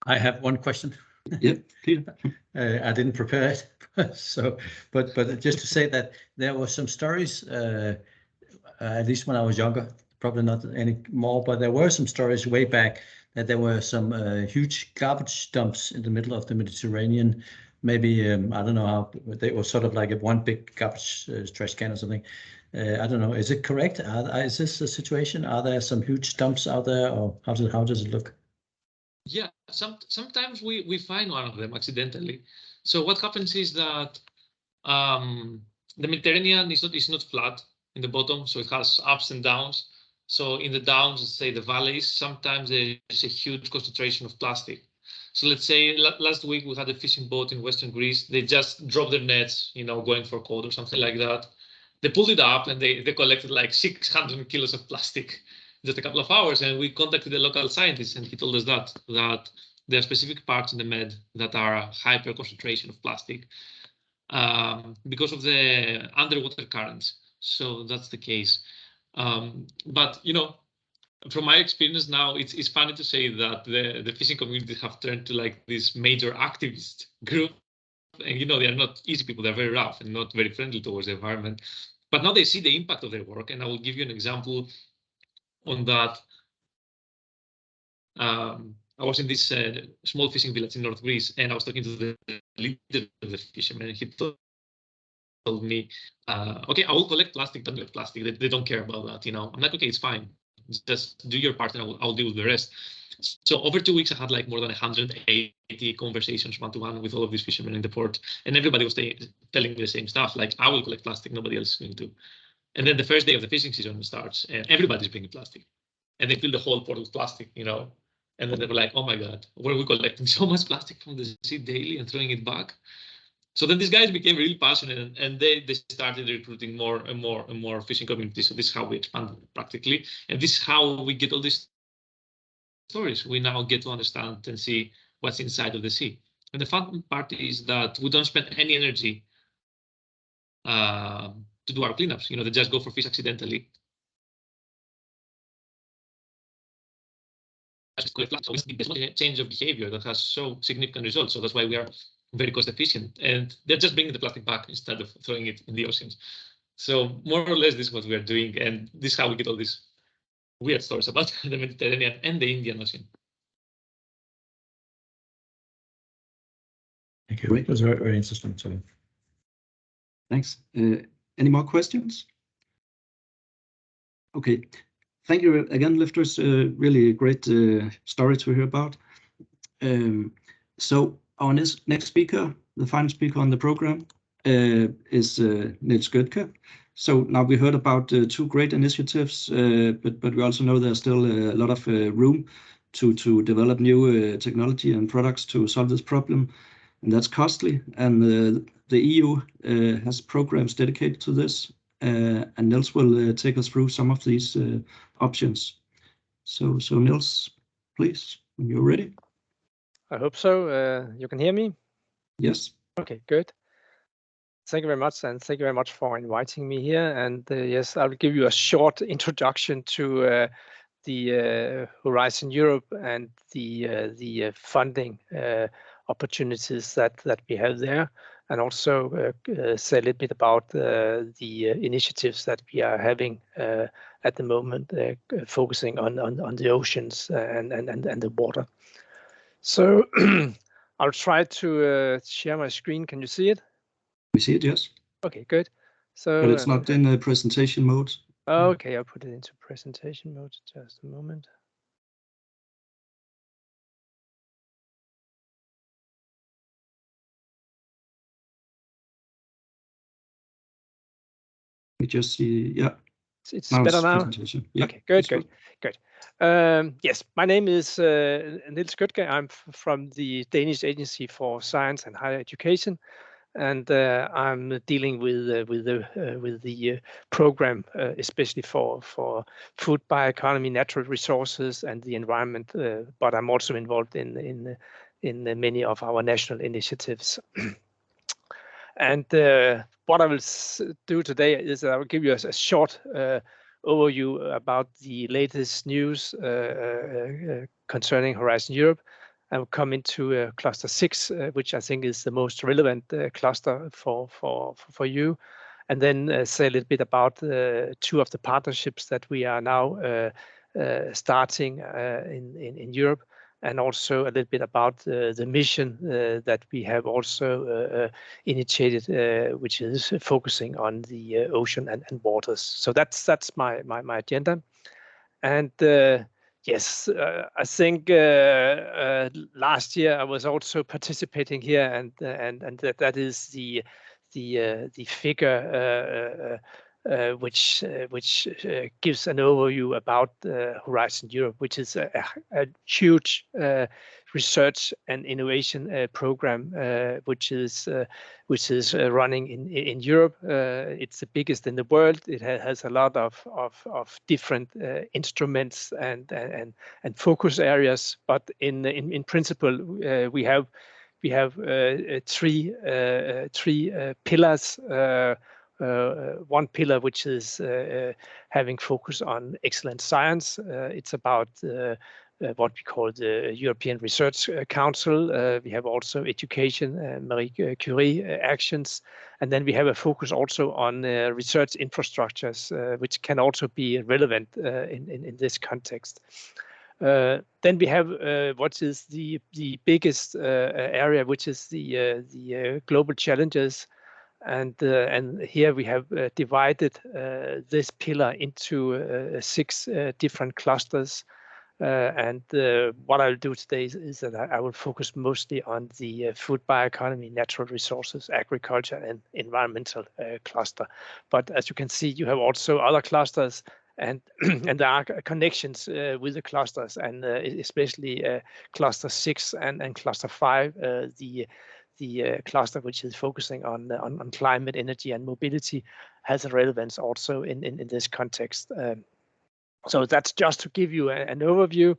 I have one question. Yeah, Peter. I didn't prepare it, but just to say that there were some stories, at least when I was younger, probably not any more, but there were some stories way back that there were some huge garbage dumps in the middle of the Mediterranean maybe I don't know how they were sort of like one big garbage trash can or something. I don't know. Is it correct? Is this the situation? Are there some huge dumps out there, or how does it look? Yeah, sometimes we find one of them accidentally. So what happens is that the Mediterranean is not flat in the bottom, so it has ups and downs. So in the downs, let's say the valleys, sometimes there's a huge concentration of plastic. So let's say last week we had a fishing boat in Western Greece. They just dropped their nets, going for cod or something like that. They pulled it up and they collected like 600 kilos of plastic just a couple of hours. And we contacted the local scientist, and he told us that there are specific parts in the Med that are a hyper concentration of plastic because of the underwater currents. So that's the case. But from my experience now, it's funny to say that the fishing community have turned to like this major activist group, and they are not easy people. They're very rough and not very friendly towards the environment. But now they see the impact of their work, and I will give you an example on that. I was in this small fishing village in North Greece, and I was talking to the leader of the fishermen. He told me, okay, I will collect plastic, don't collect plastic. They don't care about that, I'm like, okay, it's fine. Just do your part and I'll deal with the rest. So over 2 weeks, I had like more than 180 conversations one-to-one with all of these fishermen in the port. And everybody was telling me the same stuff, like, I will collect plastic, nobody else is going to. And then the first day of the fishing season starts and everybody's bringing plastic. And they fill the whole port with plastic, And then they were like, oh my God, were we collecting so much plastic from the sea daily and throwing it back? So then these guys became really passionate, and they started recruiting more and more fishing communities. So this is how we expanded practically. And this is how we get all these stories. We now get to understand and see what's inside of the sea. And the fun part is that we don't spend any energy to do our cleanups. They just go for fish accidentally. So it's the change of behavior that has so significant results. So that's why we are very cost efficient, and they're just bringing the plastic back instead of throwing it in the oceans. So more or less this is what we are doing, and this is how we get all these weird stories about the Mediterranean and the Indian Ocean. Thank you. It was very, very interesting. Thanks. Any more questions? Okay. Thank you again, Lefteris. Really great story to hear about. So our next speaker, the final speaker on the program, is Niels Gøtke. So now we heard about 2 great initiatives, but we also know there's still a lot of room to develop new technology and products to solve this problem, and that's costly. And the EU has programs dedicated to this, and Niels will take us through some of these options. So Niels, please, when you're ready. I hope so. You can hear me? Yes. Okay, good. Thank you very much, and thank you very much for inviting me here. And yes, I will give you a short introduction to the Horizon Europe and the funding opportunities that we have there, and also say a little bit about the initiatives that we are having at the moment, focusing on the oceans and the water. So I'll try to share my screen. Can you see it? We see it, yes. Okay, good. So, but it's not in presentation mode. Okay, I'll put it into presentation mode. Just a moment. We just see, yeah. It's better now. Yeah, okay, good. Yes, my name is Niels Gøtke. I'm from the Danish Agency for Science and Higher Education, and I'm dealing with the program, especially for food bioeconomy, natural resources, and the environment. But I'm also involved in many of our national initiatives. And what I will do today is I will give you a short overview about the latest news concerning Horizon Europe. I will come into cluster 6, which I think is the most relevant cluster for you, and then say a little bit about 2 of the partnerships that we are now starting in Europe, and also a little bit about the mission that we have also initiated, which is focusing on the ocean and waters. So that's my agenda. And yes, I think last year I was also participating here, and that is the figure which gives an overview about Horizon Europe, which is a huge research and innovation program, which is running in Europe. It's the biggest in the world. It has a lot of different instruments and focus areas. But in principle, we have three pillars. One pillar which is having focus on excellent science. It's about what we call the European Research Council. We have also education, Marie Curie actions, and then we have a focus also on research infrastructures, which can also be relevant in this context. Then we have what is the biggest area, which is the global challenges. And here we have divided this pillar into 6 different clusters. And what I'll do today is that I will focus mostly on the food bioeconomy, natural resources, agriculture, and environmental cluster. But as you can see, you have also other clusters, and there are connections with the clusters, and especially cluster 6 and cluster 5, the cluster which is focusing on climate, energy, and mobility has a relevance also in this context. So that's just to give you an overview.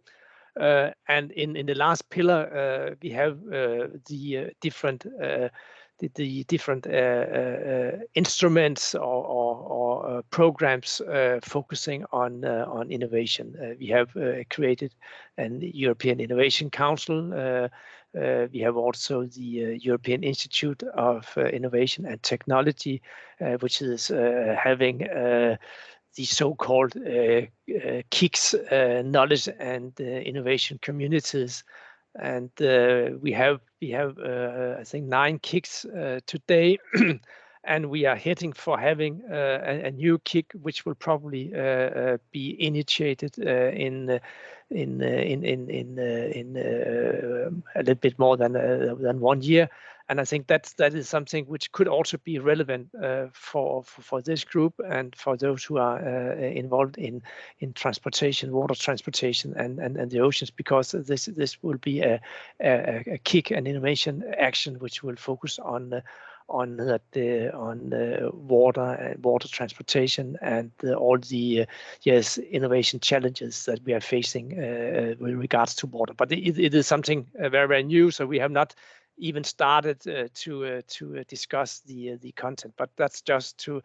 And in the last pillar, we have the different instruments or programs focusing on innovation. We have created an European Innovation Council. We have also the European Institute of Innovation and Technology, which is having the so-called KICS, knowledge and innovation communities, and we have I think 9 KICS today, and we are heading for having a new KIC, which will probably be initiated in a little bit more than 1 year. And I think that is something which could also be relevant for this group and for those who are involved in transportation, water transportation, and the oceans, because this will be a KIC, an innovation action, which will focus on water transportation and all the innovation challenges that we are facing with regards to water. But it is something very, very new, so we have not even started to discuss the content, but that's just to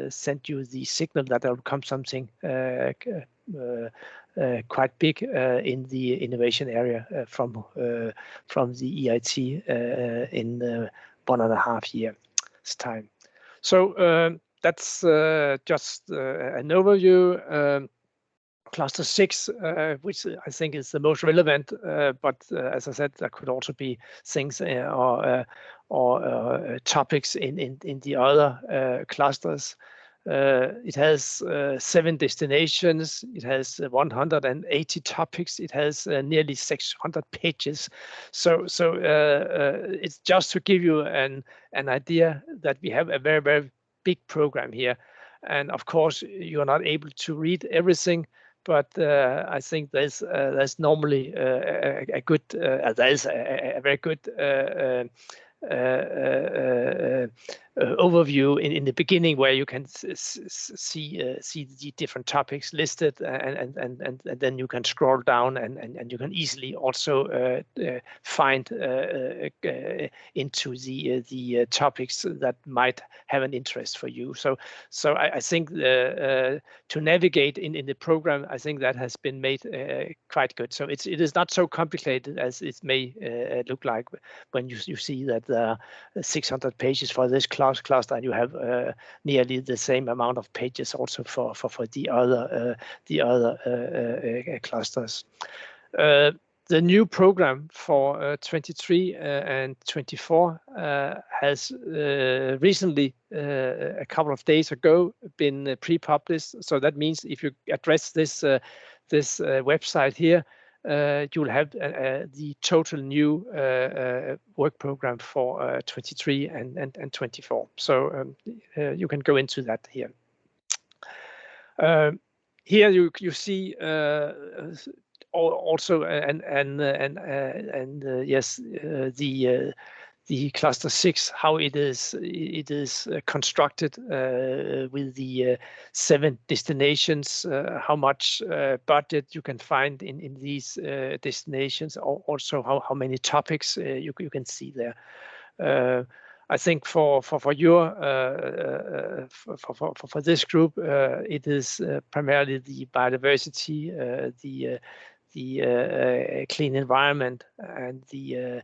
send you the signal that there will come something quite big in the innovation area from the EIT in 1.5 years time. So that's just an overview. Cluster 6, which I think is the most relevant, but as I said, there could also be things or topics in the other clusters. It has 7 destinations. It has 180 topics. It has nearly 600 pages. So it's just to give you an idea that we have a very, very big program here. And of course, you are not able to read everything, but I think there's normally a good, there's a very good overview in the beginning, where you can see the different topics listed, and then you can scroll down and you can easily also find into the topics that might have an interest for you. So I think to navigate in the program, I think that has been made quite good. So it is not so complicated as it may look like when you see that there are 600 pages for this cluster, and you have nearly the same amount of pages also for the other clusters. The new program for 23 and 24 has recently, a couple of days ago, been pre-published. So that means if you address this website here, you will have the total new work program for 23 and 24. So you can go into that here. Here you see also yes, the cluster 6, how it is constructed with the 7 destinations, how much budget you can find in these destinations, also how many topics you can see there. I think for your for this group, it is primarily the biodiversity, the clean environment, and the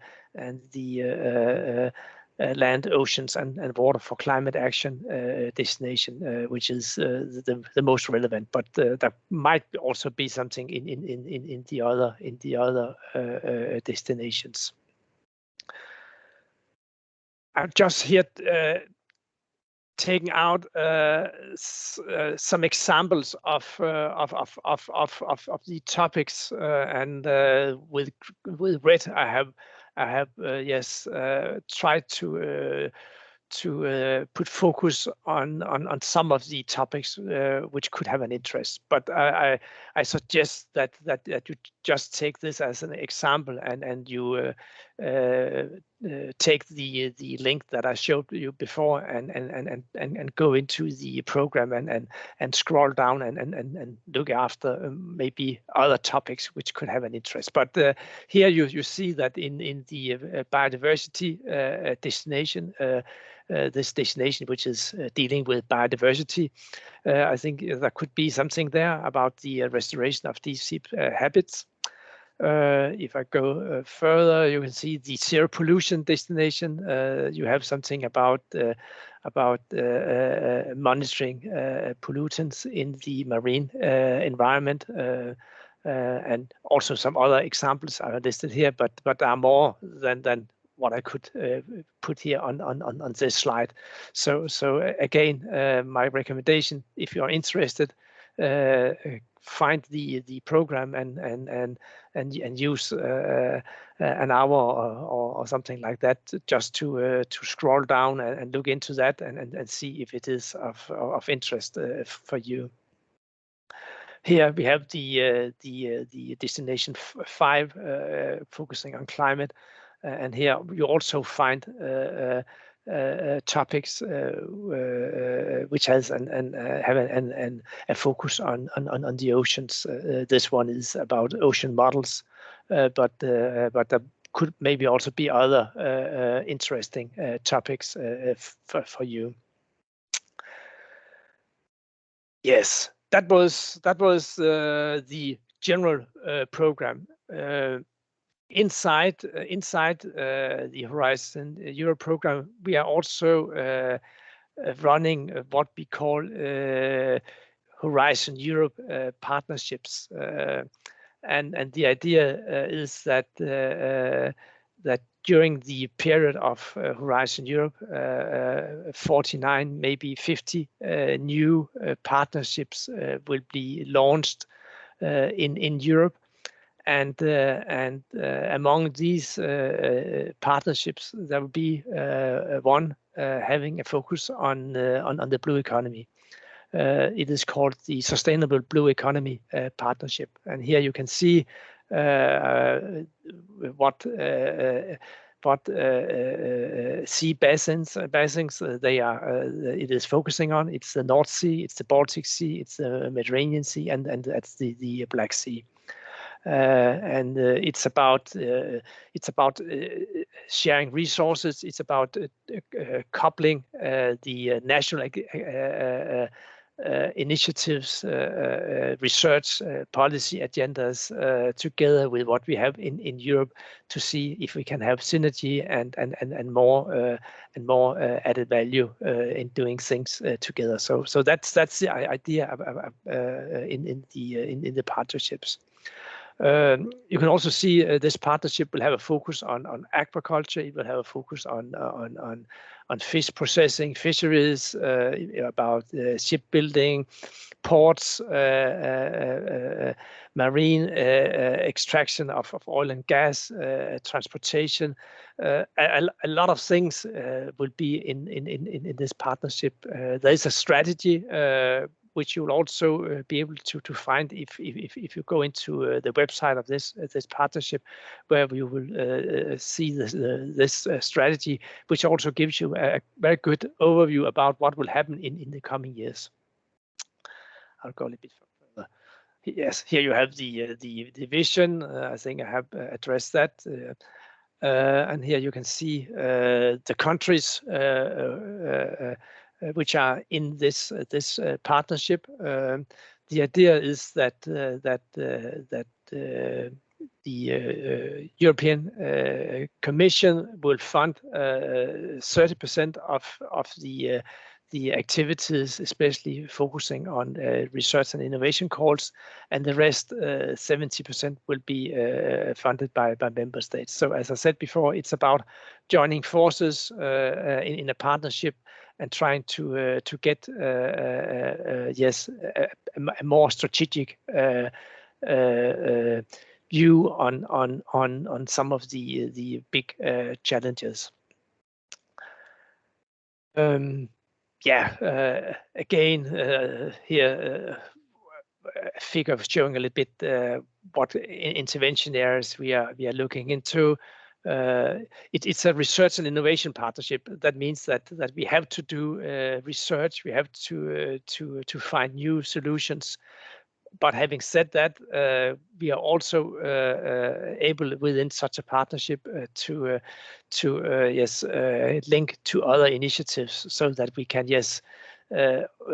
land, oceans, and water for climate action destination, which is the most relevant. But there might also be something in the other destinations. I'm just here taking out some examples of the topics, and with red I have yes tried to put focus on some of the topics which could have an interest. But I suggest that you just take this as an example, and you take the link that I showed you before, and go into the program and scroll down and look after maybe other topics which could have an interest. But here you see that in the biodiversity destination, this destination which is dealing with biodiversity, I think there could be something there about the restoration of deep sea habits. If I go further, you can see the zero pollution destination. You have something about monitoring pollutants in the marine environment, and also some other examples are listed here, but there are more than what I could put here on this slide. So again, my recommendation, if you are interested, find the program and use an hour or something like that, just to scroll down and look into that and see if it is of interest for you. Here we have the destination 5, focusing on climate, and here you also find topics which has a focus on the oceans. This one is about ocean models, but there could maybe also be other interesting topics for you. Yes, that was the general program. Inside the Horizon Europe program, we are also running what we call Horizon Europe partnerships, and the idea is that during the period of Horizon Europe, 49, maybe 50 new partnerships will be launched in Europe. And among these partnerships, there will be one having a focus on the blue economy. It is called the Sustainable Blue Economy Partnership, and here you can see what sea basins they are. It is focusing on. It's the North Sea, it's the Baltic Sea, it's the Mediterranean Sea, and that's the Black Sea. And it's about sharing resources. It's about coupling the national initiatives, research, policy agendas together with what we have in Europe, to see if we can have synergy and more added value in doing things together. So that's the idea in the partnerships. You can also see this partnership will have a focus on agriculture. It will have a focus on fish processing, fisheries, about shipbuilding, ports, marine extraction of oil and gas, transportation. A lot of things will be in this partnership. There is a strategy which you will also be able to find if you go into the website of this partnership, where you will see this strategy, which also gives you a very good overview about what will happen in the coming years. I'll go a little bit further. Yes, here you have the vision. I think I have addressed that. And here you can see the countries which are in this partnership. The idea is that the European Commission will fund 30% of the activities, especially focusing on research and innovation calls, and the rest, 70%, will be funded by member states. So as I said before, it's about joining forces in a partnership and trying to get yes, a more strategic view on some of the big challenges. Yeah, again, here a figure showing a little bit what intervention areas we are looking into. It's a research and innovation partnership. That means that we have to do research. We have to find new solutions. But having said that, we are also able within such a partnership to link to other initiatives, so that we can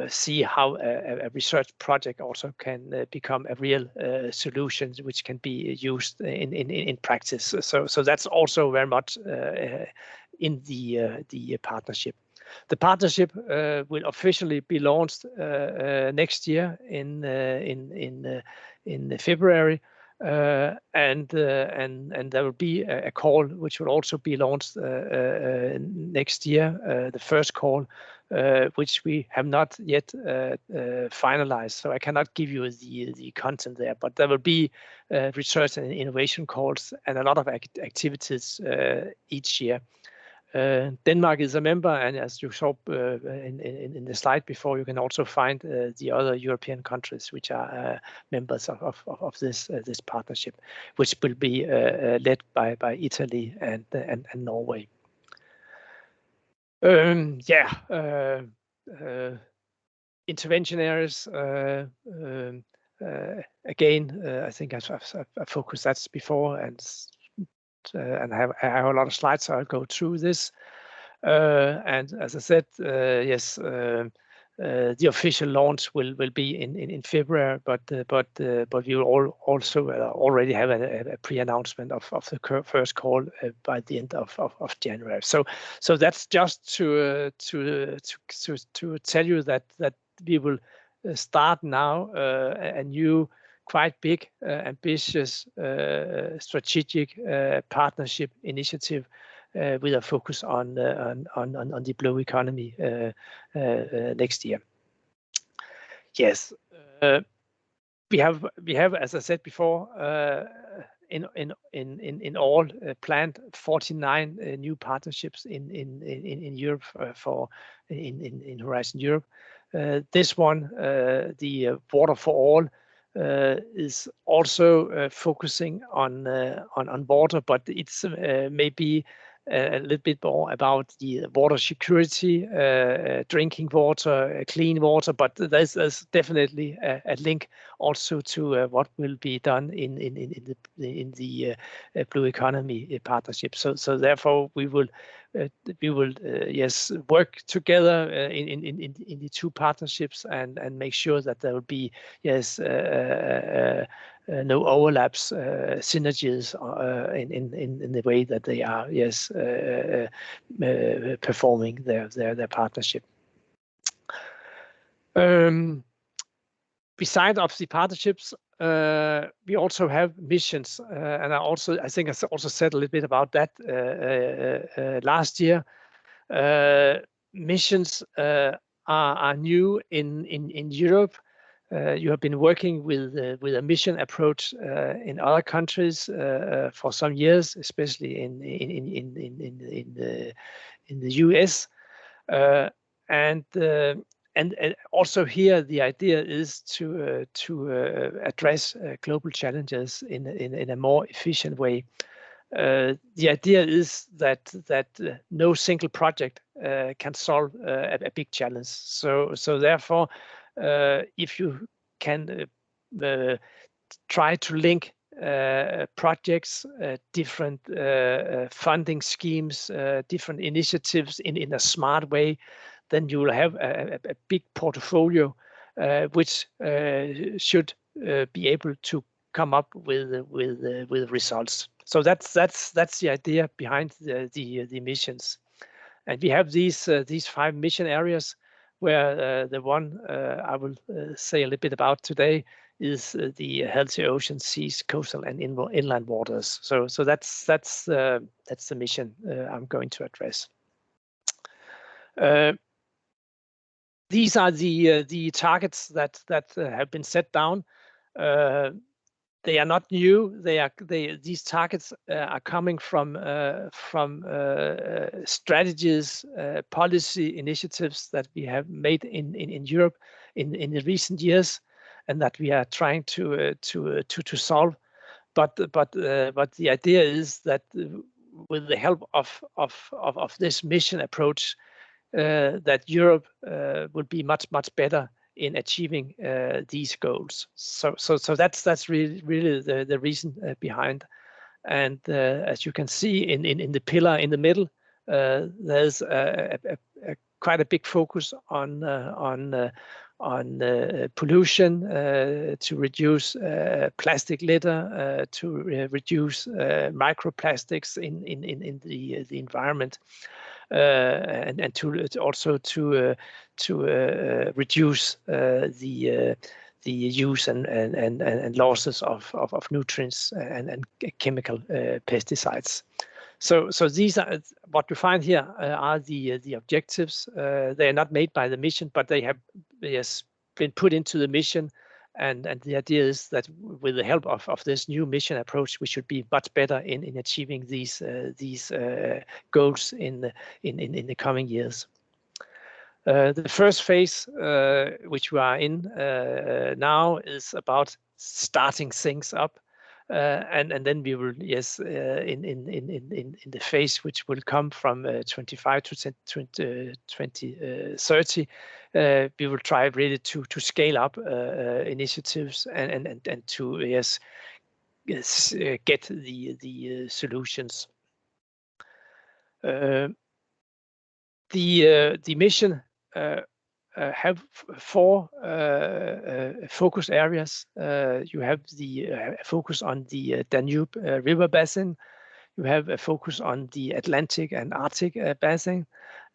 see how a research project also can become a real solution which can be used in practice. So that's also very much in the partnership. The partnership will officially be launched next year in February, and there will be a call which will also be launched next year. The first call, which we have not yet finalized, so I cannot give you the content there. But there will be research and innovation calls and a lot of activities each year. Denmark is a member, and as you saw in the slide before, you can also find the other European countries which are members of this partnership, which will be led by Italy and Norway. Intervention areas. Again, I think I've focused that before, and I have a lot of slides, so I'll go through this. And as I said, yes, the official launch will be in February, but we will also already have a pre-announcement of the first call by the end of January. So that's just to tell you that we will start now a new, quite big, ambitious, strategic partnership initiative with a focus on the blue economy next year. Yes, we have, as I said before, in all planned 49 new partnerships in Europe in Horizon Europe. This one, the Water for All, is also focusing on water, but it's maybe a little bit more about the water security, drinking water, clean water, but there's definitely a link also to what will be done in the blue economy partnership. So therefore we will yes, work together in the two partnerships and make sure that there will be, yes, no overlaps, synergies in the way that they are, yes, performing their partnership. Beside of the partnerships, we also have missions, and I think I also said a little bit about that last year. Missions are new in Europe. You have been working with a mission approach in other countries for some years, especially in the US, and also here the idea is to address global challenges in a more efficient way. The idea is that no single project can solve a big challenge. So therefore, if you can try to link projects, different funding schemes, different initiatives in a smart way, then you will have a big portfolio which should be able to come up with results. So that's the idea behind the missions. And we have these 5 mission areas, where the one I will say a little bit about today is the healthy ocean, seas, coastal and inland waters. So that's the mission I'm going to address. These are the targets that have been set down. They are not new. These targets are coming from strategies, policy initiatives that we have made in Europe in the recent years, and that we are trying to solve. But the idea is that with the help of this mission approach, that Europe will be much better in achieving these goals. So that's really the reason behind. And as you can see in the pillar in the middle, there's quite a big focus on pollution, to reduce plastic litter, to reduce microplastics in the environment. And to also to reduce the use and losses of nutrients and chemical pesticides. So these are what we find here are the objectives. They are not made by the mission, but they have been put into the mission. And the idea is that with the help of this new mission approach, we should be much better in achieving these goals in the coming years. The first phase, which we are in now, is about starting things up, and then we will in the phase which will come from 25 to 2030. We will try really to scale up initiatives and to get the solutions. The mission have 4 focus areas. You have the focus on the Danube river basin. You have a focus on the Atlantic and Arctic basin,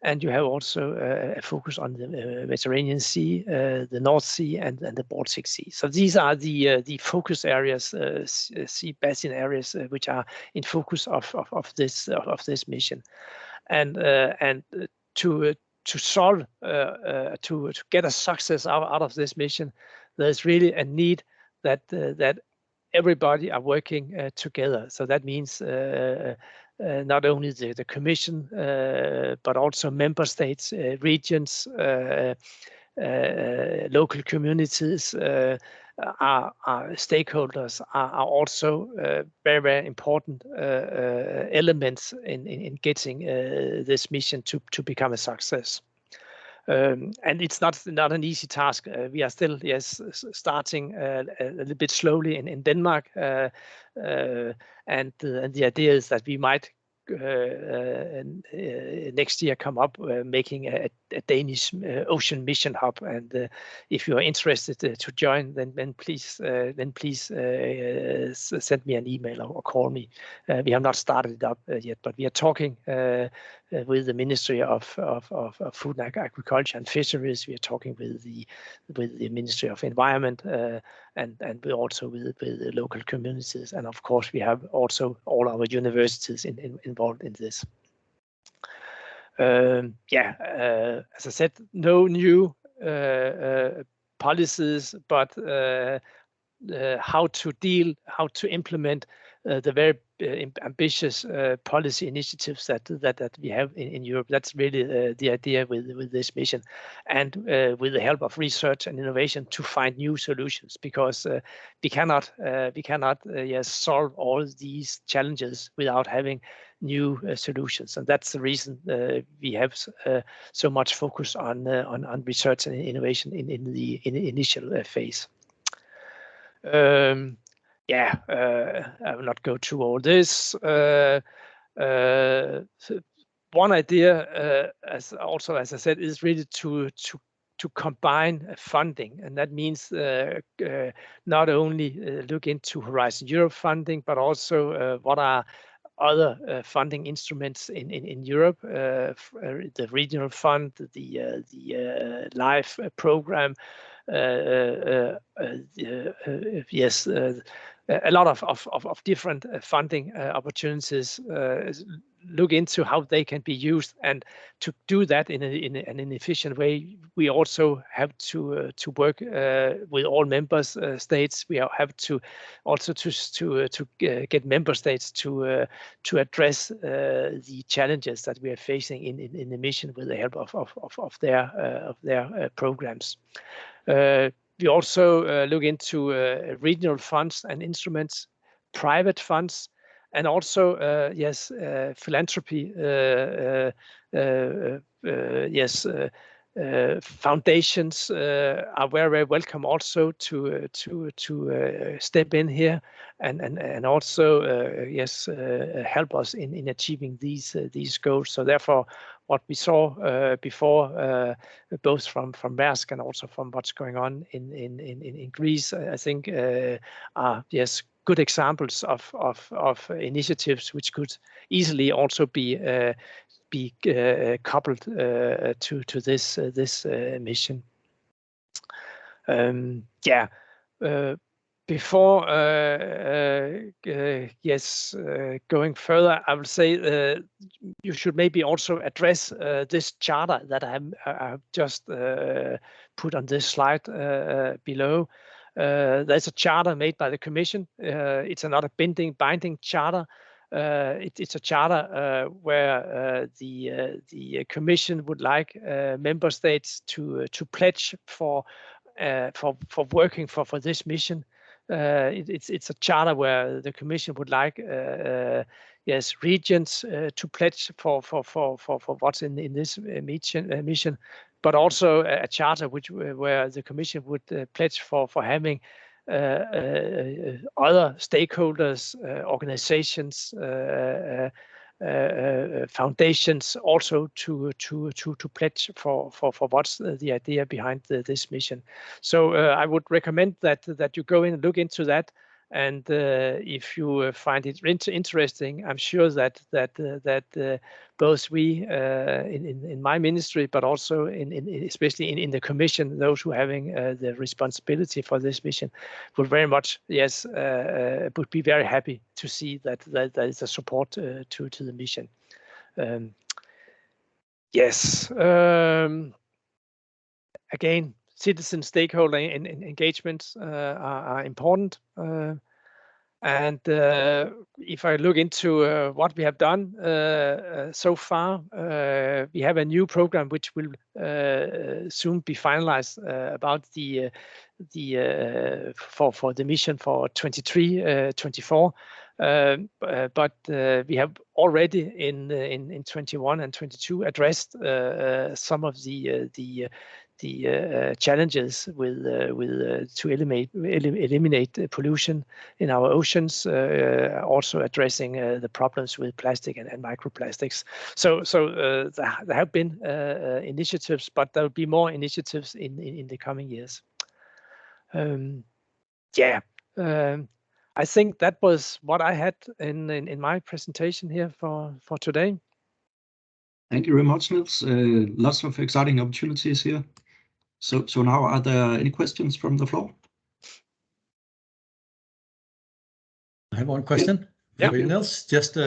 and you have also a focus on the Mediterranean Sea, the North Sea, and the Baltic Sea. So these are the focus areas, sea basin areas, which are in focus of this mission, and to solve to get a success out of this mission, there's really a need that everybody are working together. So that means not only the Commission, but also member states, regions, local communities, our stakeholders are also very important elements in getting this mission to become a success. And it's not an easy task. We are still starting a little bit slowly in Denmark, and the idea is that we might next year come up making a Danish ocean mission hub. And if you are interested to join, then please send me an email or call me. We have not started it up yet, but we are talking with the Ministry of Food and Agriculture and Fisheries. We are talking with the Ministry of Environment, and we also with the local communities. And of course, we have also all our universities involved in this. As I said, no new policies, but how to implement the very ambitious policy initiatives that we have in Europe. That's really the idea with this mission, and with the help of research and innovation to find new solutions, because we cannot solve all these challenges without having new solutions, and that's the reason we have so much focus on research and innovation in the initial phase. I will not go through all this. One idea, as I said, is really to combine funding, and that means not only look into Horizon Europe funding, but also what are other funding instruments in Europe, the regional fund, the LIFE program. A lot of different funding opportunities. Look into how they can be used, and to do that in an efficient way, we also have to work with all member states. We have to also to get member states to address the challenges that we are facing in the mission with the help of their programs. We also look into regional funds and instruments, private funds, and also philanthropy. Foundations are very welcome also to step in here and also help us in achieving these goals. So therefore, what we saw before, both from Maersk and also from what's going on in Greece, I think are good examples of initiatives which could easily also be coupled to this mission. Before going further, I would say you should maybe also address this charter that I have just put on this slide below. There's a charter made by the Commission. It's not a binding charter. It's a charter where the Commission would like member states to pledge for working for this mission. It's a charter where the Commission would like regions to pledge for what's in this mission, but also a charter where the Commission would pledge for having other stakeholders, organizations, foundations also to pledge for what's the idea behind this mission. So I would recommend that you go in and look into that, and if you find it interesting, I'm sure that both we in my ministry, but also especially in the Commission, those who are having the responsibility for this mission, would very much would be very happy to see that there is a support to the mission. Again, citizen stakeholder engagements are important. And if I look into what we have done so far, we have a new program which will soon be finalized about for the mission for 23-24. But we have already in 21 and 22 addressed some of the challenges with to eliminate pollution in our oceans, also addressing the problems with plastic and microplastics. So there have been initiatives, but there will be more initiatives in the coming years. I think that was what I had in my presentation here for today. Thank you very much, Niels. Lots of exciting opportunities here. So now, are there any questions from the floor? I have one question for you, Yeah. Niels. Just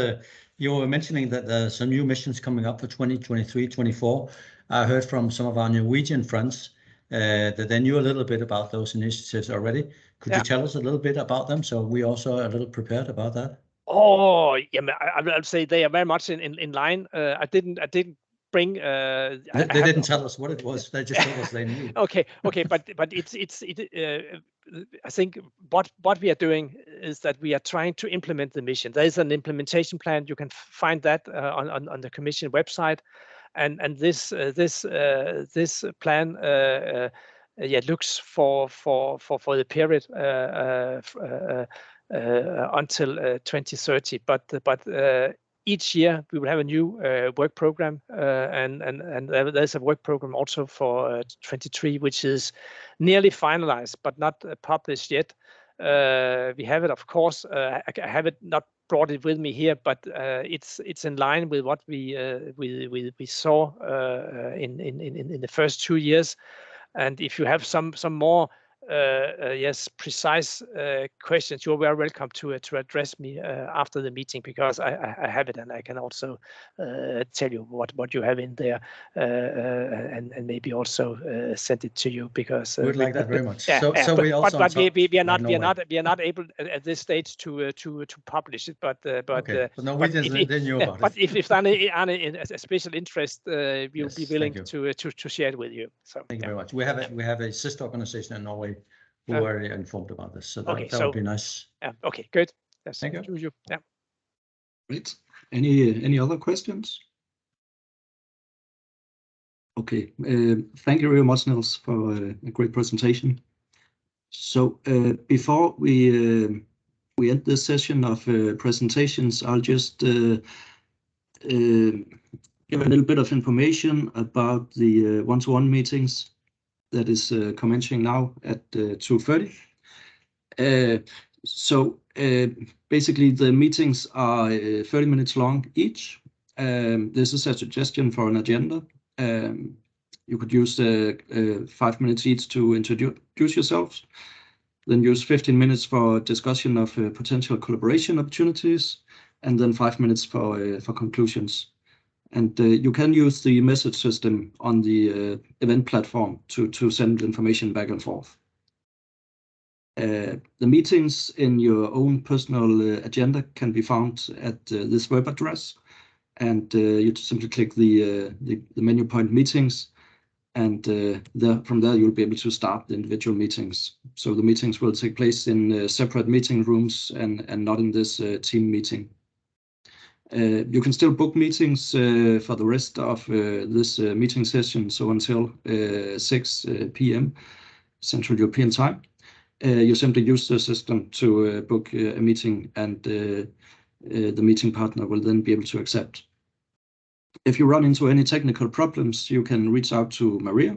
you were mentioning that there's some new missions coming up for 2023-24. I heard from some of our Norwegian friends that they knew a little bit about those initiatives already. Could you tell us a little bit about them, so we also are a little prepared about that? Oh, yeah, I'll say they are very much in line. I didn't bring. They didn't tell us what it was. They just told us they knew. Okay, but I think what we are doing is that we are trying to implement the mission. There is an implementation plan. You can find that on the Commission website, and this plan looks for the period until 2030. But each year we will have a new work program, and there's a work program also for 23, which is nearly finalized but not published yet. We have it, of course. I have it not brought it with me here, but it's in line with what we saw in the first 2 years. And if you have some more precise questions, you're very welcome to address me after the meeting, because I have it, and I can also tell you what you have in there, and maybe also send it to you, because we'd like that very much. Yeah, we also we are not able at this stage to publish it, but okay. So Norwegians they knew about it. But if there's a special interest, we'll be willing to share it with you. So thank you very much. We have a sister organization in Norway who are informed about this, so that would be nice. Yeah. Okay. Good. Yes, thank you. Yeah. Great. Any other questions? Okay. Thank you very much, Niels, for a great presentation. So before we end this session of presentations, I'll just give a little bit of information about the one-to-one meetings that is commencing now at 2:30. So basically the meetings are 30 minutes long each. This is a suggestion for an agenda. You could use 5 minutes each to introduce yourselves, then use 15 minutes for discussion of potential collaboration opportunities, and then 5 minutes for conclusions. And you can use the message system on the event platform to send information back and forth. The meetings in your own personal agenda can be found at this web address, and you simply click the menu point meetings, and from there you'll be able to start the individual meetings. So the meetings will take place in separate meeting rooms and not in this team meeting. You can still book meetings for the rest of this meeting session, so until 6 p.m. Central European Time. You simply use the system to book a meeting, and the meeting partner will then be able to accept. If you run into any technical problems, you can reach out to Maria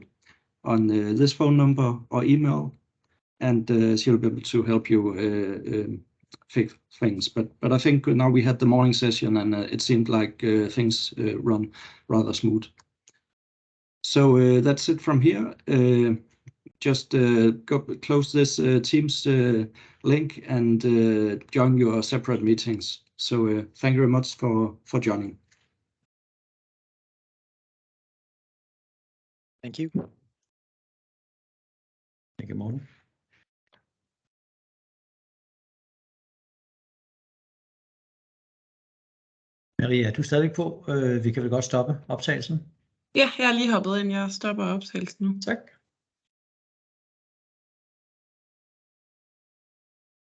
on this phone number or email, and she'll be able to help you fix things. But I think now we had the morning session, and it seemed like things run rather smooth. So that's it from here. Just close this Teams link and join your separate meetings. So thank you very much for joining. Thank you. Thank you, Morten. Maria, er du stadig på? Vi kan vel godt stoppe optagelsen? Ja, jeg er lige hoppet ind. Jeg stopper optagelsen nu. Tak.